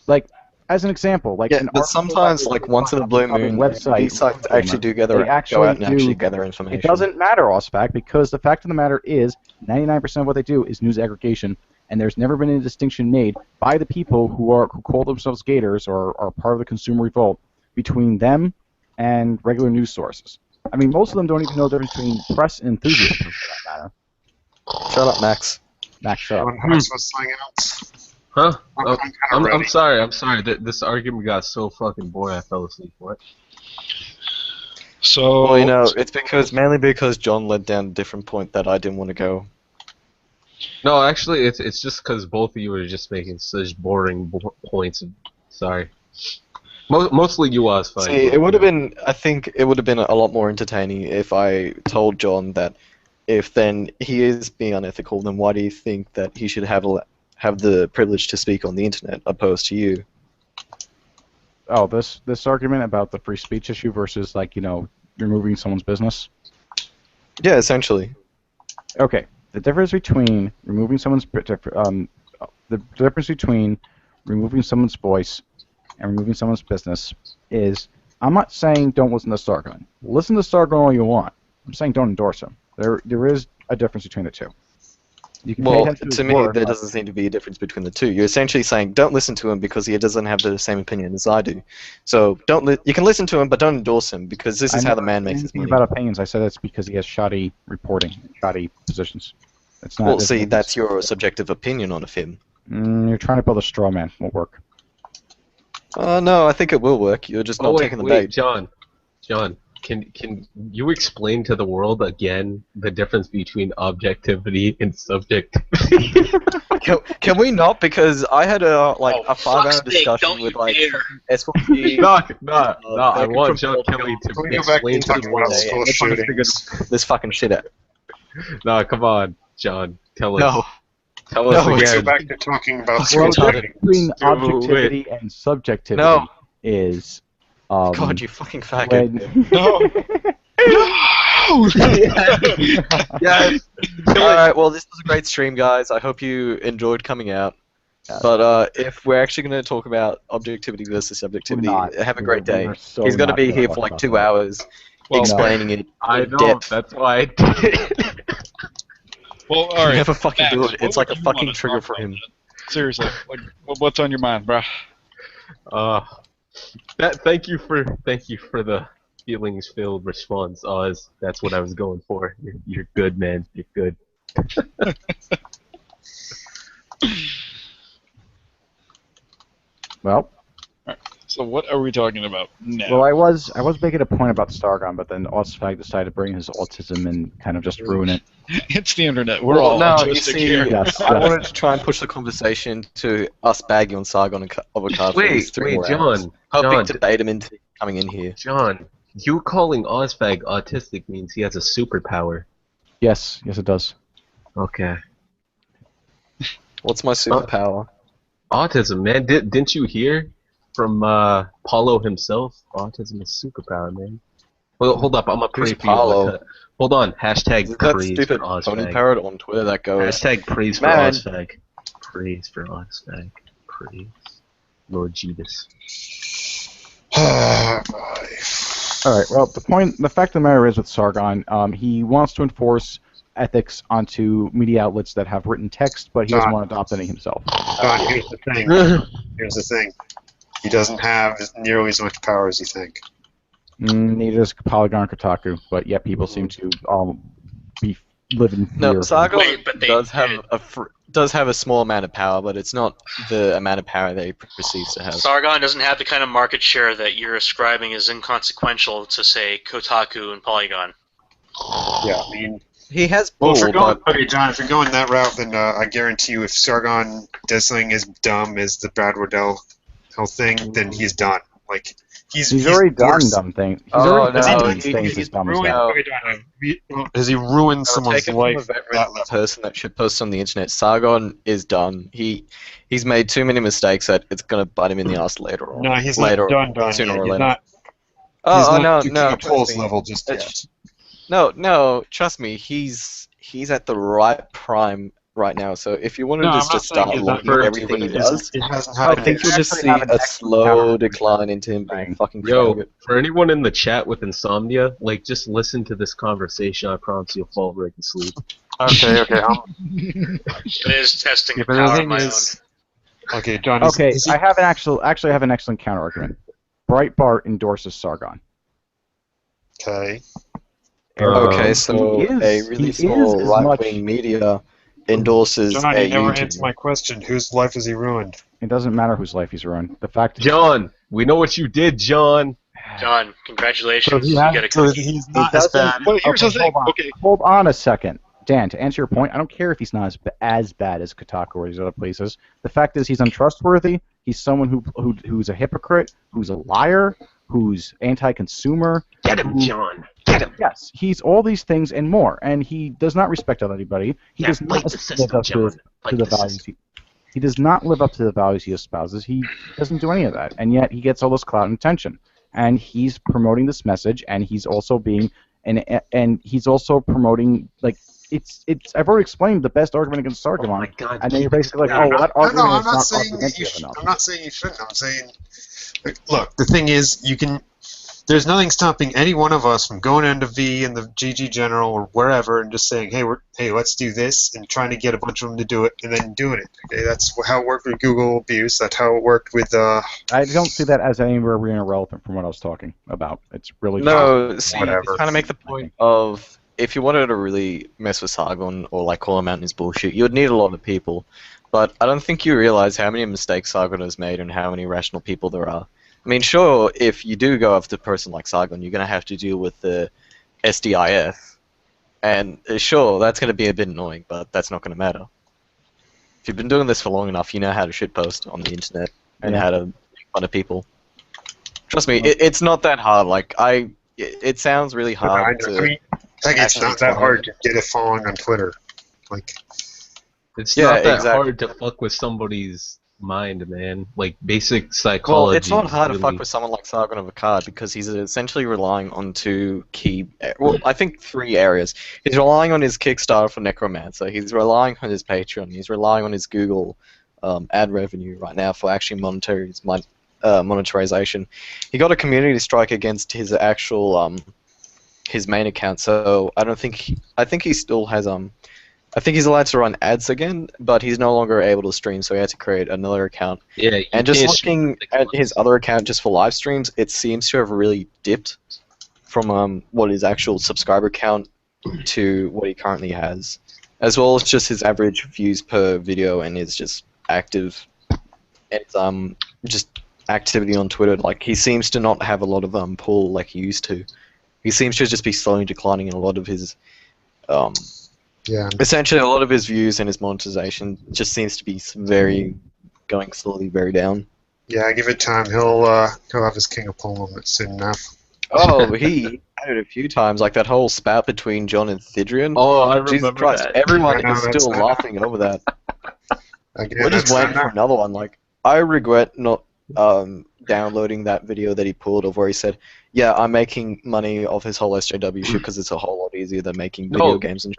Like, as an example, like Yeah, an but article sometimes, that like is once in a blue on the moon, website, these sites actually do go out and actually gather information. It doesn't matter, Ospac, because the fact of the matter is 99% of what they do is news aggregation, and there's never been a distinction made by the people who call themselves Gators or are part of the consumer revolt between them and regular news sources. I mean, most of them don't even know the difference between press and enthusiasts, for that matter. Shut up, Max. Max, shut up. Am I supposed to sign out? Huh? I'm kinda ready. I'm sorry. This argument got so fucking boring I fell asleep. What? So, Well, you know, it's mainly because John led down a different point that I didn't want to go. No, actually, it's just because both of you were just making such boring points. Sorry. Mostly you was fine. See, I think it would have been a lot more entertaining if I told John that if then he is being unethical, then why do you think that he should have the privilege to speak on the internet opposed to you? Oh, this argument about the free speech issue versus, like, you know, removing someone's business. Yeah, essentially. Okay, the difference between removing someone's the difference between removing someone's voice and removing someone's business is, I'm not saying don't listen to Sargon. Listen to Sargon all you want. I'm saying don't endorse him. There is a difference between the two. You can pay Well, attention to his me, work, there but- doesn't seem to be a difference between the two. You're essentially saying don't listen to him because he doesn't have the same opinion as I do. So you can listen to him, but don't endorse him because this is I how the never man said makes his anything money. about opinions. I said it's because he has shoddy reporting, shoddy positions. It's not. Well, it's- see, that's your subjective opinion on him. You're trying to build a straw man. Won't work. No, I think it will work. You're just not taking the bait. John, can you explain to the world again the difference between objectivity and subjectivity? Can we not? Because I had a Oh, 5-hour fuck's sake, discussion don't with you like dare. SYG. No. I Baker want from John Kelly to Can we go back explain and to talk the about world. school We're trying to figure shootings? this fucking shit out. No, come on, John. Tell us. No. Tell us No, Let's go again. back to talking about Well, school the difference shootings. between Wait. objectivity and subjectivity No. is God, you fucking faggot. when No. Yes. Alright, well, this was a great stream, guys. I hope you enjoyed coming out. But if we're actually going to talk about objectivity versus subjectivity, have a great day. He's going to be here for like 2 hours Well, explaining it I in know. depth. That's why I did. Well, all right. Never fucking Max, do what it. It's like a would you fucking wanna trigger talk for about him. then? Seriously, like, what's on your mind, bruh? Thank you for the feelings-filled response, Oz. That's what I was going for. You're good, man. You're good. Well, So what are we talking about now? well, I was making a point about Stargon, but then Ozfag decided to bring his autism and kind of just ruin it. It's the internet. We're Well, all no, you autistic see, here. Yes, I yes. wanted to try and push the conversation to us bagging on Sargon and Avocado for these 3 more hours. John. Hoping John. to bait him into coming in here. John, you calling Ozfag autistic means he has a superpower. Yes, it does. Okay. What's my superpower? Autism, man. Didn't you hear from Paulo himself? Autism is superpower, man. Well, hold up. I'm gonna pray Who's for you. Paulo? Hold on. Hashtag Is that praise for stupid pony Ozfag. parrot on Twitter that goes, Hashtag praise for Man. Ozfag. Praise for Ozfag. Praise. Lord Jesus. All right. Well, the fact of the matter is with Sargon, he wants to enforce ethics onto media outlets that have written text, but he doesn't want to adopt any himself. John, here's the thing. Here's the thing. He doesn't have nearly as much power as you think. Neither does Polygon Kotaku, but yet people seem to be living in fear. no, Sargon Wait, but they does have did. does have a small amount of power, but it's not the amount of power that he perceives to have. Sargon doesn't have the kind of market share that you're ascribing as inconsequential to, say, Kotaku and Polygon. Yeah, I mean, He has well, pull, if you're going, but okay, John, if you're going that route, then I guarantee you, if Sargon does something as dumb as the Brad Wardell whole thing, then he's done. Like he's already done worse. dumb things. He's Oh, already no, done he- things he's as dumb as ruined, that. okay, John, has he ruined I'll someone's take it life from a at that veteran level? person that should post on the internet. Sargon is done. He's made too many mistakes that it's gonna bite him in the ass later on. No, he's later, not done. sooner Yet. or He's later. not. Oh, he's not no, to no, King Paul's trust me. level just yet. It's- No, trust me. He's at the right prime right now. So if you want to No, I'm just not saying start he's not looking at perfect, everything he but it's- does, It hasn't I happened. think you'll just see a slow decline into him being fucking Yo, faggot. for anyone in the chat with insomnia, like, just listen to this conversation. I promise you'll fall right to sleep. Okay. It is testing Yeah, the but the power of thing my is, okay, John. Okay, is he- I have an excellent counter argument. Breitbart endorses Sargon. Okay. Okay, Um, so he is- a he really is small as right-wing media endorses John, a you never YouTuber. answered my question. Whose life has he ruined? It doesn't matter whose life he's ruined. The fact John, we know what you did, John. John, congratulations. he You has- get a so cookie. he's not It as doesn't- bad. But here's Okay, the thing. hold on. Okay, Hold on a second. Dan, to answer your point, I don't care if he's not as bad as Kotaku or these other places. The fact is he's untrustworthy. He's someone who's a hypocrite, who's a liar, who's anti-consumer. Get him, John. Get him. Yes, he's all these things and more, and he does not respect other anybody. He does not fight the live system, up John. to Fight the the values. system. He does not live up to the values he espouses. He doesn't do any of that, and yet he gets all this clout and attention. And he's promoting this message, and he's also being and he's also promoting like it's. I've already explained the best argument against Oh Sargon, my god. and then you're basically like, Yeah, oh, well, that argument I'm is not not saying that comprehensive enough. I'm not saying you shouldn't. I'm saying, look, the thing is, you can. There's nothing stopping any one of us from going into V and the GG General or wherever and just saying, hey, let's do this, and trying to get a bunch of them to do it, and then doing it. Okay, that's how it worked with Google Abuse. That's how it worked with. I don't see that as anywhere really irrelevant from what I was talking about. It's really No, see, Whatever. trying to make the point of if you wanted to really mess with Sargon or like call him out in his bullshit, you would need a lot of people. But I don't think you realize how many mistakes Sargon has made and how many rational people there are. I mean, sure, if you do go after a person like Sargon, you're going to have to deal with the SDIF. And sure, that's going to be a bit annoying, but that's not going to matter. If you've been doing this for long enough, you know how to shitpost on the internet and how to make fun of people. Trust me, it's not that hard. Like, it sounds really hard I mean, it's actually not that try hard to get a following on Twitter. Like, It's Yeah, not that exactly. hard to fuck with somebody's mind, man. Like basic psychology. Well, it's not hard to really- fuck with someone like Sargon of Akkad because he's essentially relying on two key, well, I think 3 areas. He's relying on his Kickstarter for Necromancer. He's relying on his Patreon. He's relying on his Google ad revenue right now for actually monetization. He got a community strike against his actual his main account. So I think he still has I think he's allowed to run ads again, but he's no longer able to stream, so he had to create another account. Yeah, you And just can't looking at his other account just for live streams, it seems to have really dipped from what his actual subscriber count to what he currently has, as well as just his average views per video and his just active and just activity on Twitter. Like, he seems to not have a lot of pull like he used to. He seems to just be slowly declining in a lot of his yeah. essentially a lot of his views and his monetization just seems to be going slowly very down. Yeah, give it time. He'll have his King of Poland soon enough. Oh, he had it a few times, like that whole spat between John and Thidrian. Oh, I remember Jesus Christ, that. everyone I know, is that's still not- laughing over that. Again, We're just that's waiting not- for another one. Like, I regret not downloading that video that he pulled of where he said, "Yeah, I'm making money off his whole SJW shit because it's a whole lot easier than making video games and."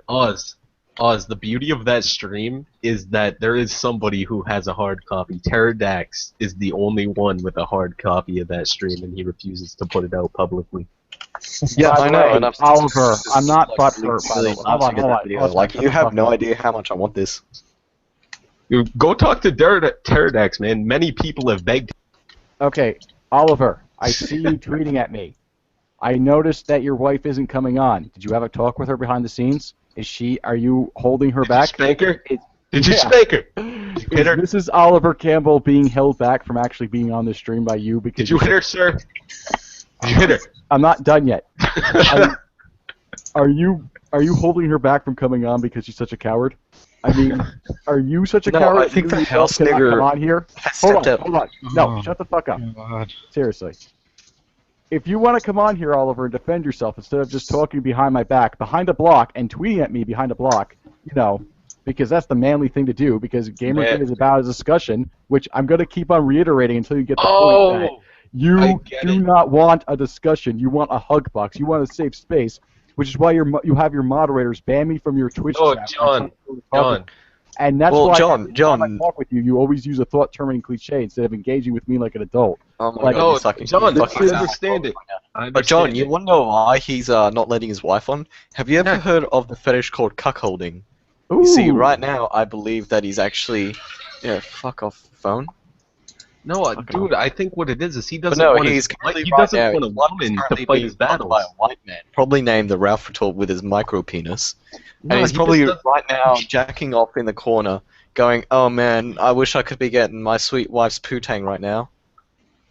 Oz, the beauty of that stream is that there is somebody who has a hard copy. Pterodax is the only one with a hard copy of that stream, and he refuses to put it out publicly. Yeah, I know, and I'm Oliver, I'm not like, butthurt, by the really way. love to get that Hold video. on. Like, you have no idea how much I want this. You go talk to Pterodax, man. Many people have begged. Okay, Oliver, I see you tweeting at me. I noticed that your wife isn't coming on. Did you have a talk with her behind the scenes? Are you holding her back? Spank her? It- Did you yeah. spank her? Is Mrs. Oliver Campbell being held back from actually being on the stream by you? Because Did you hit her, sir? Did you hit her? I'm not done yet. Are you holding her back from coming on because she's such a coward? I mean, are you such a No, coward? I think You the yourself house cannot nigger come on here. has Hold on, stepped up. hold on. No, Oh. shut the fuck up. God. Seriously. If you want to come on here, Oliver, and defend yourself instead of just talking behind my back, behind a block, and tweeting at me behind a block, because that's the manly thing to do, because Gamergate is about a discussion, which I'm going to keep on reiterating until you get the point that I you get do it. not want a discussion. You want a hug box. You want a safe space, which is why you have your moderators ban me from your Twitch Oh, chat. John. And that's Well, why John, every time I John. talk with you, you always use a thought-terminating cliche instead of engaging with me like an adult. Oh my Like- god, No, you fucking, John, you I fucking understand it. I But John, understand you it. want to know why he's not letting his wife on? Have you ever Yeah. heard of the fetish called cuckolding? Ooh. You see, right now, I believe that he's actually... Yeah, fuck off the phone. No, dude, I think what it is he But doesn't no, want he's his, currently he right doesn't now, want a his wife is woman to currently fight being his fucked battles. by a white man, probably named the Ralph Retort with his micro penis. No, And he's he probably just doesn't- right now jacking off in the corner, going, "Oh man, I wish I could be getting my sweet wife's poo-tang right now."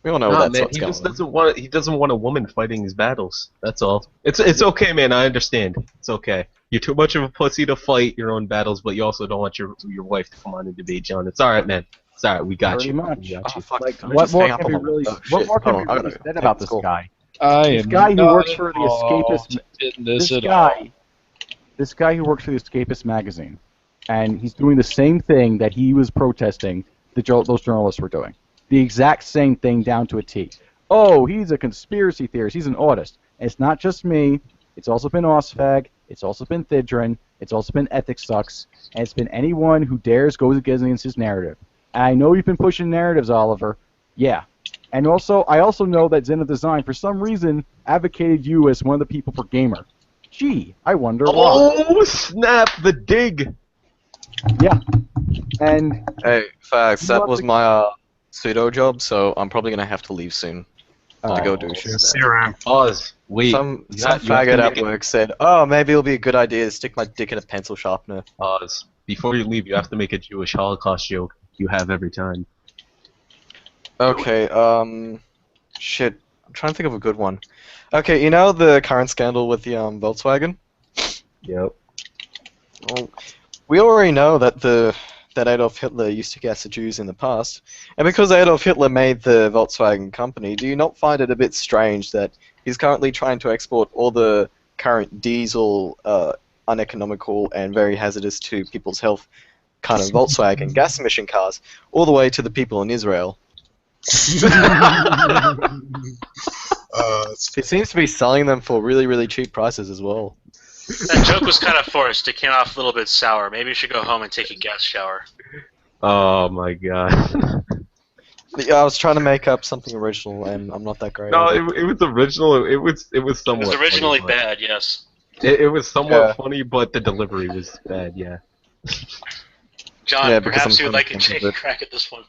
We all know Nah, that's man, what's he going just on. doesn't want a woman fighting his battles. That's all. It's okay, man. I understand. It's okay. You're too much of a pussy to fight your own battles, but you also don't want your wife to come on and debate, John. It's all right, man. It's all right. We got Pretty you. much. We got Oh, you. fuck, Like, can I what just more hang up can be on the- really, oh, what shit, more can hold be on, I really gotta said take about this this call. guy? I This am guy who not works for the involved Escapist- in this at all. This guy who works for the Escapist magazine, and he's doing the same thing that he was protesting those journalists were doing. The exact same thing down to a T. Oh, he's a conspiracy theorist. He's an autist. And it's not just me. It's also been Osfag. It's also been Thidrin. It's also been Ethics Sucks. And it's been anyone who dares goes against his narrative. And I know you've been pushing narratives, Oliver. Yeah. And also, I also know that Zenith Design, for some reason, advocated you as one of the people for Gamer. Gee, I wonder why. Oh, snap! The dig! Yeah. And Hey, facts. You That want was to- my pseudo job, so I'm probably gonna have to leave soon to go do shit. See you around. Pause. Wait. Some you have to faggot make at it- work said, "Oh, maybe it'll be a good idea to stick my dick in a pencil sharpener." Pause. Before you leave, you have to make a Jewish Holocaust joke. You have every time. Okay, shit. I'm trying to think of a good one. Okay, you know the current scandal with the Volkswagen? Yep. Well, we already know that that Adolf Hitler used to gas the Jews in the past, and because Adolf Hitler made the Volkswagen company, do you not find it a bit strange that he's currently trying to export all the current diesel, uneconomical and very hazardous to people's health kind of Volkswagen gas emission cars all the way to the people in Israel? He seems to be selling them for really, really cheap prices as well. That joke was kind of forced. It came off a little bit sour. Maybe you should go home and take a gas shower. Oh my god. Yeah, I was trying to make up something original, and I'm not that great. No, at it was original. It was It somewhat. was originally funny, but- bad, yes. It was somewhat Yeah. funny, but the delivery was bad. Yeah. John, Yeah, because perhaps I'm you would like to trying to think take of a it. crack at this one.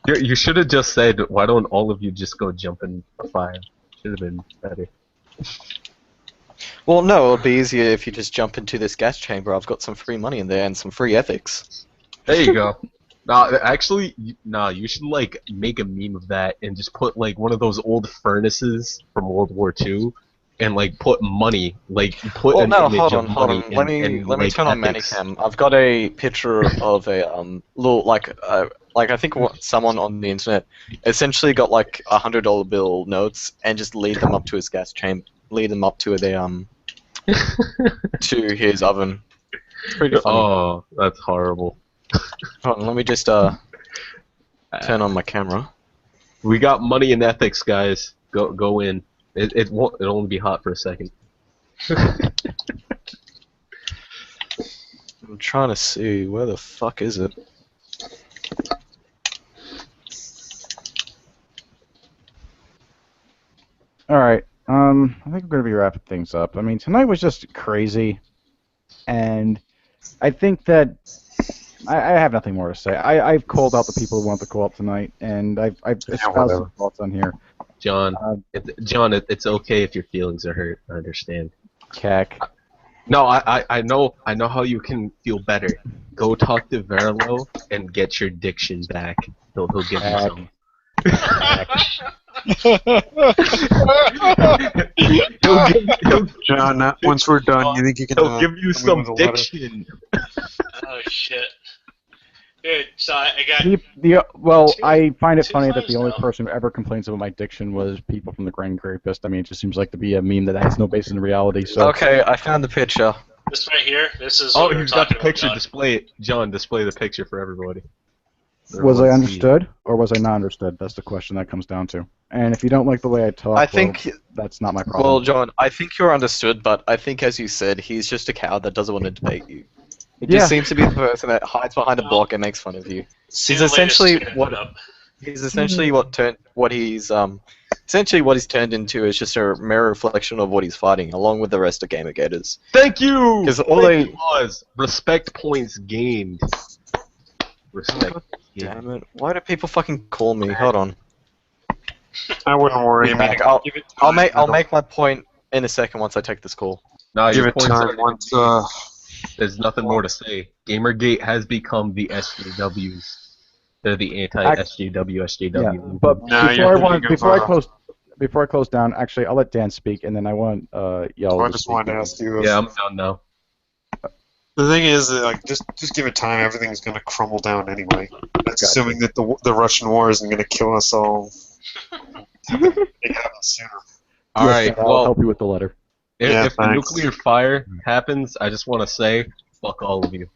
You should have just said, "Why don't all of you just go jump in a fire?" Should have been better. Well, no, it would be easier if you just jump into this gas chamber. I've got some free money in there and some free ethics. There you go. Nah, actually, you should like make a meme of that and just put like one of those old furnaces from World War II, and like put money, like put Well, an no, image hold of on, hold money on. Let me and, let me like, turn on ethics. Manicam. I've got a picture of a little like I think someone on the internet essentially got like $100 bill notes and just lead them up to his gas chamber, lead them up to the to his oven. It's pretty funny. Oh, that's horrible. Hold on, let me just turn on my camera. We got money and ethics, guys. Go in. It won't. It'll only be hot for a second. I'm trying to see where the fuck is it. all right. I think we're going to be wrapping things up. I mean, tonight was just crazy, and I think that I have nothing more to say. I've called out the people who want to call up tonight, and I've espoused whatever. some thoughts on here. John, Uh, it's okay if your feelings are hurt. I understand. Cack. No, I know how you can feel better. Go talk to Verlo and get your diction back. He'll give you Cack. some. he'll John, once we're done, you think you can? give you come in some with a letter? diction. Oh, shit. Dude, so I got... Well, Two- I find it two funny that times the only now. person who ever complains about my diction was people from the Grand Rapist. I mean, it just seems like to be a meme that has no basis in reality. So Okay, I found the picture. This right here, this is Oh, what we were he's got the talking about, picture. John. Display it, John. Display the picture for everybody. was I Everyone see. understood or was I not understood? That's the question that comes down to. And if you don't like the way I talk, I well, think, that's not my problem. well, John, I think you're understood, but I think, as you said, he's just a coward that doesn't want to debate you. He Yeah. just seems to be the person that hides behind a block and makes fun of you. See He's the latest essentially tweet I what- put up. He's essentially what he's turned into is just a mere reflection of what he's fighting, along with the rest of Gamergators. Thank you. 'Cause all Thank they- you, Oz. Respect points gained. Respect. gained. Damn it! Why do people fucking call me? Hold on. I wouldn't worry. Back. man. I'll Give it I'll time. make my point in a second once I take this call. Nah, Give your it points time. are- Once There's nothing more to say. Gamergate has become the SJWs. They're the anti-SJW, yeah, SJW. but No, you're thinking of, before I close down, actually, I'll let Dan speak, and then I want Yellow. I to just speak. wanted to ask you. Yeah, I'm done now. The thing is, like, just give it time. Everything's gonna crumble down anyway. That's Gotcha. assuming that the Russian war isn't gonna kill us all. It happens sooner. All Yes, right. I'll Well, help you with the letter. Yeah, if the thanks. nuclear fire happens, I just want to say, fuck all of you.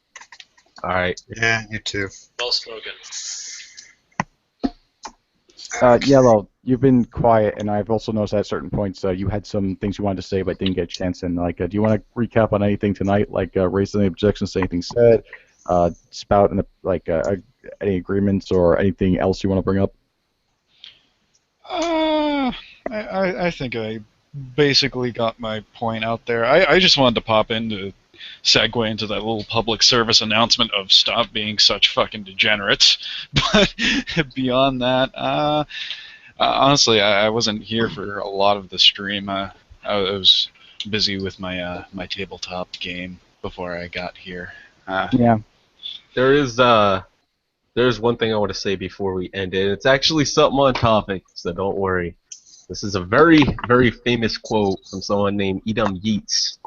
All right. Yeah, you too. Well spoken. Yellow, you've been quiet, and I've also noticed at certain points you had some things you wanted to say but didn't get a chance. And like, do you want to recap on anything tonight? Like, raise any objections to anything said, spout any agreements or anything else you want to bring up? I think I basically got my point out there. I just wanted to pop in to segue into that little public service announcement of stop being such fucking degenerates. But beyond that, honestly, I wasn't here for a lot of the stream. I was busy with my my tabletop game before I got here. Yeah. There's one thing I want to say before we end it. It's actually something on topic, so don't worry. This is a very, very famous quote from someone named Edom Yeats.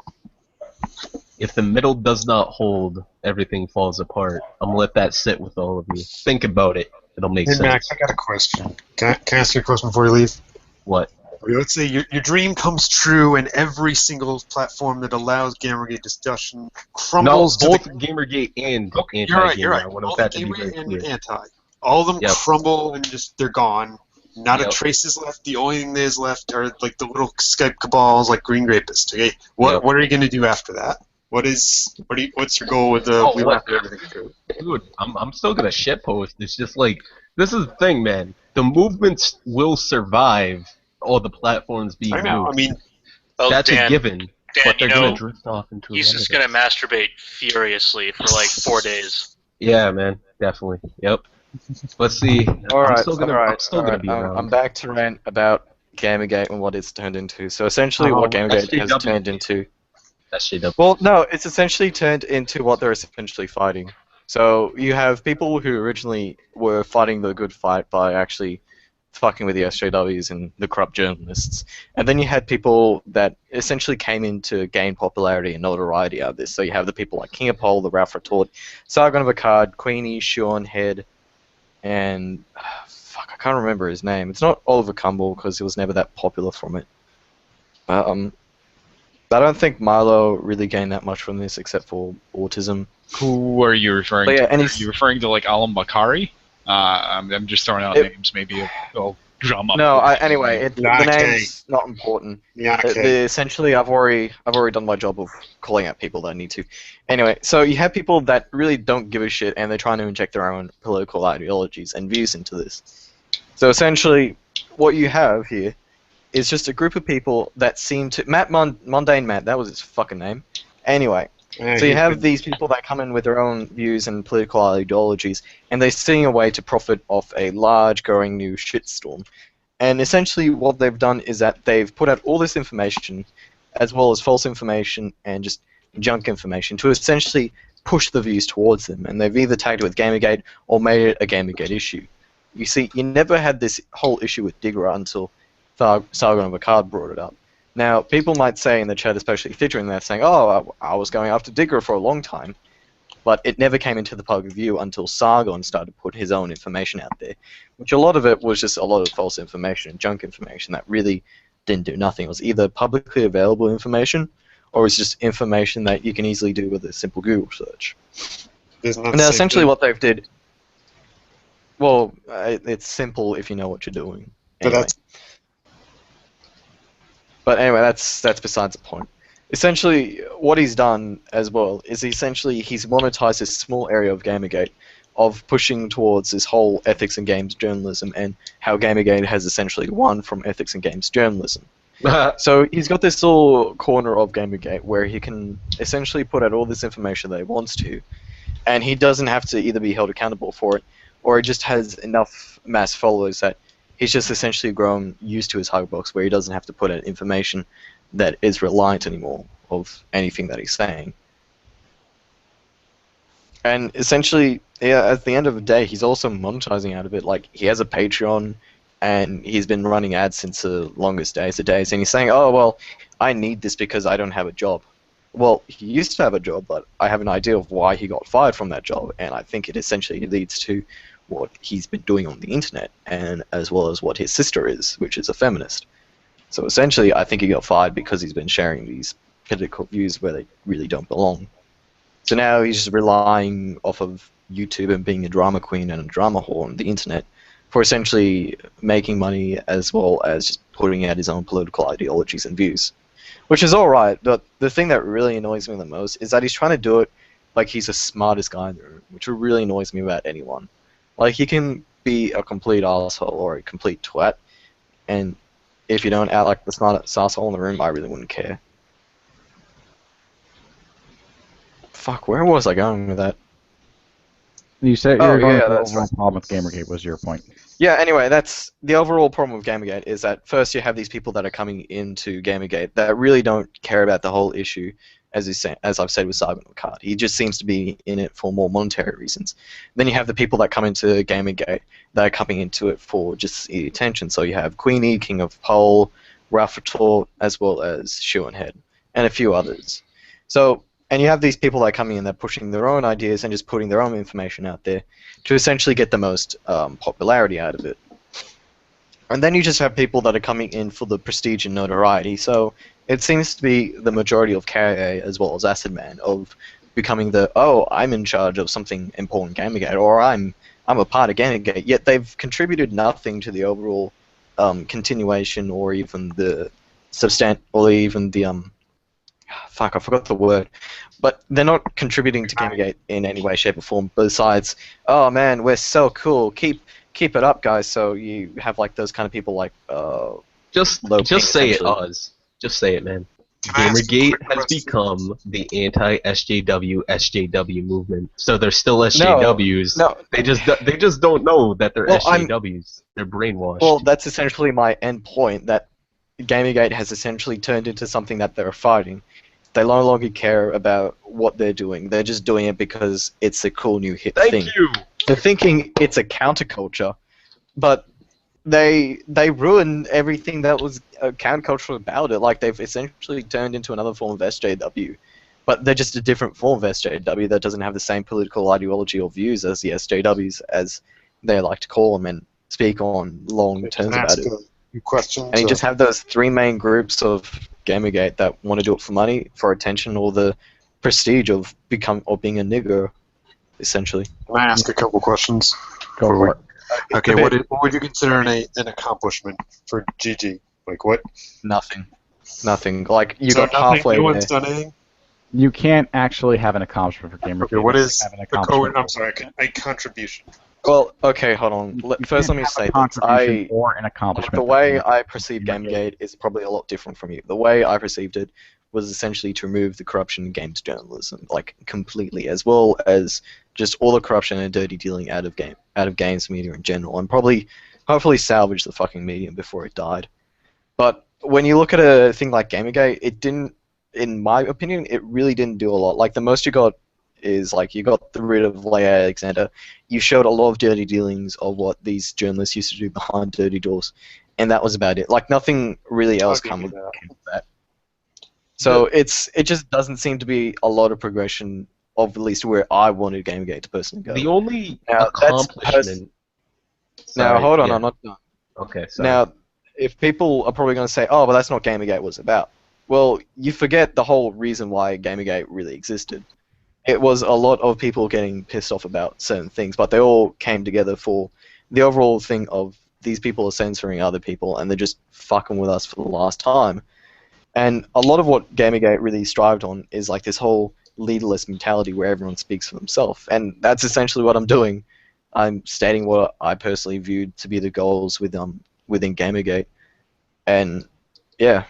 If the middle does not hold, everything falls apart. I'm gonna let that sit with all of you. Think about it. It'll make Hey, sense. Max, I got a question. Can I ask you a question before you leave? What? Let's say your dream comes true and every single platform that allows Gamergate discussion No, crumbles to both the... Gamergate and Okay, anti-Gamer. you're right. I want Both that to be Gamergate very and clear. anti. All of them Yep. crumble and just they're gone. Not a Yep. trace is left. The only thing that is left are like the little Skype cabals like Green Rapist. Okay, what Yep. what are you gonna do after that? What's your goal with the Oh, we what? left everything through? Dude, I'm still gonna shitpost. It's just like, this is the thing, man. The movements will survive all the platforms being I know. moved. I mean, Well, That's Dan, a given. Dan, But you they're gonna know, drift off into he's just another. gonna masturbate furiously for like 4 days. Yeah, man, definitely. Yep. Let's see. I'm still gonna be around. I'm back to rant about Gamergate and what it's turned into. So essentially, Oh, what Gamergate has SJW. turned into. SJW. Well, no, it's essentially turned into what they're essentially fighting. So you have people who originally were fighting the good fight by actually fucking with the SJWs and the corrupt journalists. And then you had people that essentially came in to gain popularity and notoriety out of this. So you have the people like King of Pole, the Ralph Retort, Sargon of Akkad, Queenie, Sean Head, and fuck, I can't remember his name. It's not Oliver Cumble because he was never that popular from it. I don't think Milo really gained that much from this except for autism. Who are you referring But yeah, to? and Are he's- you referring to like Alam Bakari? I'm just throwing out It- names. Maybe I'll drum up. No, anyway, the Okay. name's not important. yeah, okay. Essentially, I've already done my job of calling out people that I need to. Anyway, so you have people that really don't give a shit, and they're trying to inject their own political ideologies and views into this. So essentially, what you have here is just a group of people that seem to Mundane Matt, that was his fucking name. Anyway, so you have these people that come in with their own views and political ideologies, and they're seeing a way to profit off a large, growing new shitstorm. And essentially what they've done is that they've put out all this information, as well as false information and just junk information, to essentially push the views towards them. And they've either tagged it with Gamergate or made it a Gamergate issue. You see, you never had this whole issue with Digra until Sargon of Akkad brought it up. Now, people might say in the chat, especially featuring that, saying, oh, I was going after Digra for a long time, but it never came into the public view until Sargon started to put his own information out there, which a lot of it was just a lot of false information and junk information that really didn't do nothing. It was either publicly available information, or it's just information that you can easily do with a simple Google search. Now, essentially what they've did, well, it's simple if you know what you're doing. Anyway. But anyway, that's besides the point. Essentially, what he's done as well is he's monetized this small area of Gamergate of pushing towards this whole ethics and games journalism and how Gamergate has essentially won from ethics and games journalism. So he's got this little corner of Gamergate where he can essentially put out all this information that he wants to, and he doesn't have to either be held accountable for it, or he just has enough mass followers that he's just essentially grown used to his hug box where he doesn't have to put out information that is reliant anymore of anything that he's saying. And essentially, yeah, at the end of the day, he's also monetizing out of it. Like, he has a Patreon, and he's been running ads since the longest days, and he's saying, oh, well, I need this because I don't have a job. Well, he used to have a job, but I have an idea of why he got fired from that job, and I think it essentially leads to what he's been doing on the internet, and as well as what his sister is, which is a feminist. So essentially, I think he got fired because he's been sharing these political views where they really don't belong. So now he's just relying off of YouTube and being a drama queen and a drama whore on the internet for essentially making money as well as just putting out his own political ideologies and views. Which is alright, but the thing that really annoys me the most is that he's trying to do it like he's the smartest guy in the room, which really annoys me about anyone. Like, he can be a complete asshole or a complete twat, and if you don't act like the smartest asshole in the room, I really wouldn't care. Fuck, where was I going with that? You said Oh, you're going yeah, to the that's overall problem with Gamergate was your point. Yeah, anyway, that's the overall problem with Gamergate is that first you have these people that are coming into Gamergate that really don't care about the whole issue, as I've said with Sargon Card. He just seems to be in it for more monetary reasons. Then you have the people that come into Gamergate that are coming into it for just the attention. So you have Queenie, King of Pole, Ralph Retort, as well as Shoe and Head, and a few others. So, and you have these people that are coming in, they're pushing their own ideas and just putting their own information out there to essentially get the most popularity out of it. And then you just have people that are coming in for the prestige and notoriety. So it seems to be the majority of KIA as well as Acid Man of becoming the, oh, I'm in charge of something important Gamergate, or I'm a part of Gamergate. Yet they've contributed nothing to the overall continuation or even the fuck, I forgot the word. But they're not contributing to Gamergate in any way, shape, or form. Besides, oh man, we're so cool. Keep it up, guys. So you have like those kind of people like Just say it, Oz. Just say it, man. Gamergate has become the anti-SJW SJW movement. So they're still SJWs. No. They just don't know that they're SJWs. They're brainwashed. Well, that's essentially my end point. That Gamergate has essentially turned into something that they're fighting. They no longer care about what they're doing. They're just doing it because it's a cool new hit thing. Thank you. They're thinking it's a counterculture, but they ruin everything that was countercultural about it. Like, they've essentially turned into another form of SJW, but they're just a different form of SJW that doesn't have the same political ideology or views as the SJWs, as they like to call them and speak on long terms about it. Questions. And you just have those three main groups of Gamergate that want to do it for money, for attention, or the prestige of being a nigger, essentially. Can I ask a couple questions? Go for it. Okay, what would you consider an accomplishment for GG? Like what? Nothing. Like, you So got halfway no there. one's done anything? You can't actually have an accomplishment for Gamergate. Okay, what is have an a accomplishment? I'm sorry, a contribution. Well, okay, hold on. You First, let can't me have a say this. contribution or an accomplishment. The for way Gamergate. I perceive Gamergate is probably a lot different from you. The way I perceived it was essentially to remove the corruption in games journalism, like, completely, as well as just all the corruption and dirty dealing out of games media in general, and hopefully salvage the fucking medium before it died. But when you look at a thing like Gamergate, it didn't, in my opinion, it really didn't do a lot. Like, the most you got is, like, you got rid of Leia Alexander. You showed a lot of dirty dealings of what these journalists used to do behind dirty doors, and that was about it. Like, nothing really else came of that. So it just doesn't seem to be a lot of progression of at least where I wanted Gamergate to personally go. The only Now, accomplishment. Now, Sorry, hold on, yeah. I'm not done. Okay, sorry. Now, if people are probably going to say, oh, but that's not what Gamergate was about. Well, you forget the whole reason why Gamergate really existed. It was a lot of people getting pissed off about certain things, but they all came together for the overall thing of these people are censoring other people and they're just fucking with us for the last time. And a lot of what Gamergate really strived on is like this whole leaderless mentality where everyone speaks for themselves. And that's essentially what I'm doing. I'm stating what I personally viewed to be the goals within Gamergate. And yeah,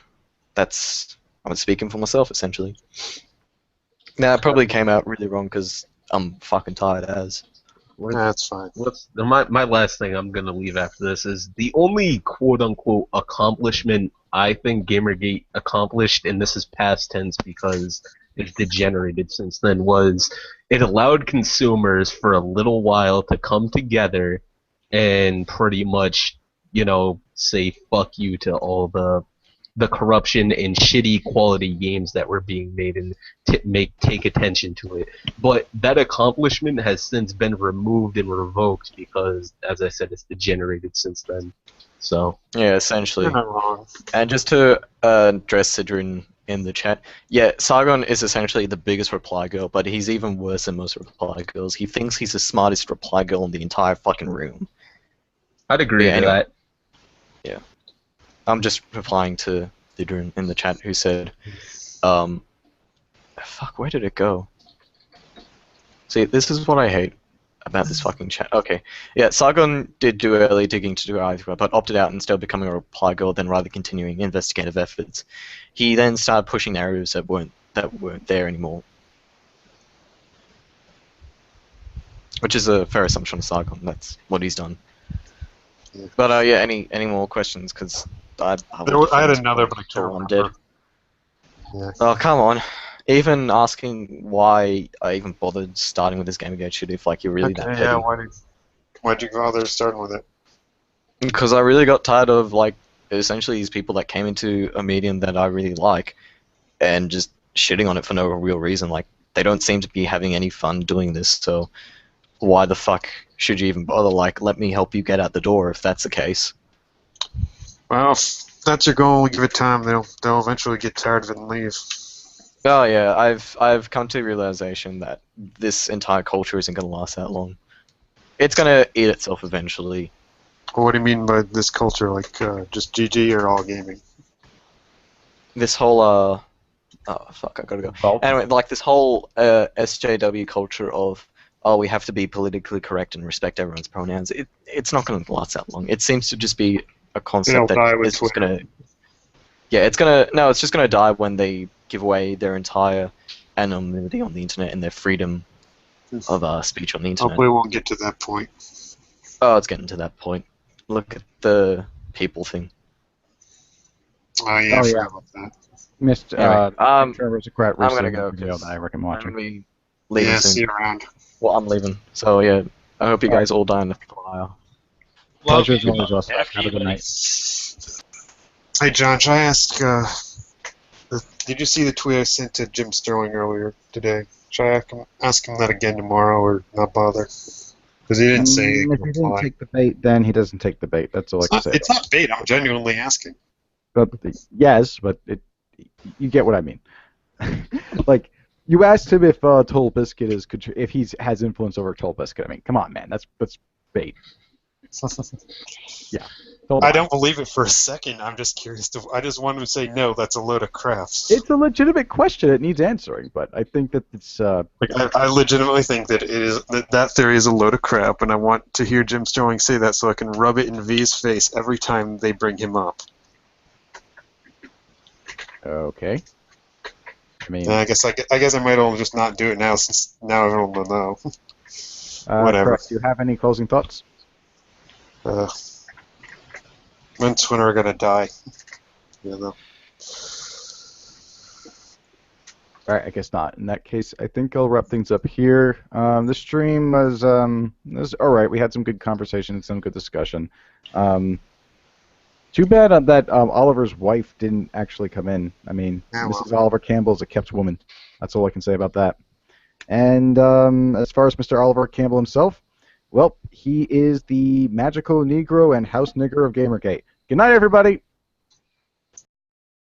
I'm speaking for myself, essentially. Now, it probably came out really wrong because I'm fucking tired as. That's fine. My last thing I'm gonna leave after this is the only quote unquote accomplishment I think Gamergate accomplished, and this is past tense because it's degenerated since then, was it allowed consumers for a little while to come together and pretty much, say fuck you to all the corruption and shitty quality games that were being made and take attention to it. But that accomplishment has since been removed and revoked because, as I said, it's degenerated since then. So Yeah, essentially. You're not wrong. And just to address Sidrin in the chat, yeah, Sargon is essentially the biggest reply girl, but he's even worse than most reply girls. He thinks he's the smartest reply girl in the entire fucking room. I'd agree Yeah, to anyway. that. I'm just replying to Thidrun in the chat who said, fuck, where did it go? See, this is what I hate about this fucking chat. Okay, yeah, Sargon did do early digging to do either, but opted out instead of becoming a reply girl than rather continuing investigative efforts. He then started pushing narratives that weren't there anymore. Which is a fair assumption of Sargon. That's what he's done. Yeah. But yeah, any more questions? Because I I had another, but I can't I'm remember. dead. Yeah. Oh, come on. Even asking why I even bothered starting with this Gamergate shit if like you're really that petty. Yeah, why'd you bother starting with it? Because I really got tired of like essentially these people that came into a medium that I really like and just shitting on it for no real reason. Like they don't seem to be having any fun doing this, so why the fuck should you even bother? Like, let me help you get out the door if that's the case. Well, if that's your goal, give it time. They'll eventually get tired of it and leave. Oh yeah, I've come to the realization that this entire culture isn't going to last that long. It's going to eat itself eventually. Well, what do you mean by this culture? Like just GG or all gaming? This whole oh fuck, I gotta go. Well, Anyway, like this whole SJW culture of we have to be politically correct and respect everyone's pronouns. It's not going to last that long. It seems to just be a concept It'll die that with is just Twitter. going to. Yeah, it's just going to die when they give away their entire anonymity on the internet and their freedom of speech on the internet. Hopefully, we won't get to that point. Oh, it's getting to that point. Look at the people thing. Oh yeah, I Oh, forgot yeah. about that. Missed Anyway, Trevor's a great I'm gonna recent go, video 'cause that I recommend I'm watching. gonna be leaving Yeah, soon. see you around. Well, I'm leaving. So yeah, I hope you guys all die in the fire. Love Pleasure is you. always us. F Have a you, good buddy. night. Hey John, should I ask? Did you see the tweet I sent to Jim Sterling earlier today? Should I ask him that again tomorrow, or not bother? Because he didn't say. If he didn't take the bait, then he doesn't take the bait. That's all I can say. It's not bait. I'm genuinely asking. But yes, but you get what I mean. Like you asked him if Total Biscuit if he has influence over Total Biscuit. I mean, come on, man, that's bait. Yeah. I don't believe it for a second. I'm just curious. I just wanted to say no. That's a load of crap. It's a legitimate question. It needs answering, but I think that it's. Like, I legitimately think that it is that theory is a load of crap, and I want to hear Jim Sterling say that so I can rub it in V's face every time they bring him up. Okay. I mean, And I guess I might all just not do it now since now everyone will know. whatever. Chris, do you have any closing thoughts? When's Twitter gonna die? You know. All right, I guess not. In that case, I think I'll wrap things up here. The stream was all right. We had some good conversation and some good discussion. Too bad that Oliver's wife didn't actually come in. I mean, Yeah, well. Mrs. Oliver Campbell is a kept woman. That's all I can say about that. And as far as Mr. Oliver Campbell himself, well, he is the magical Negro and house nigger of Gamergate. Good night, everybody.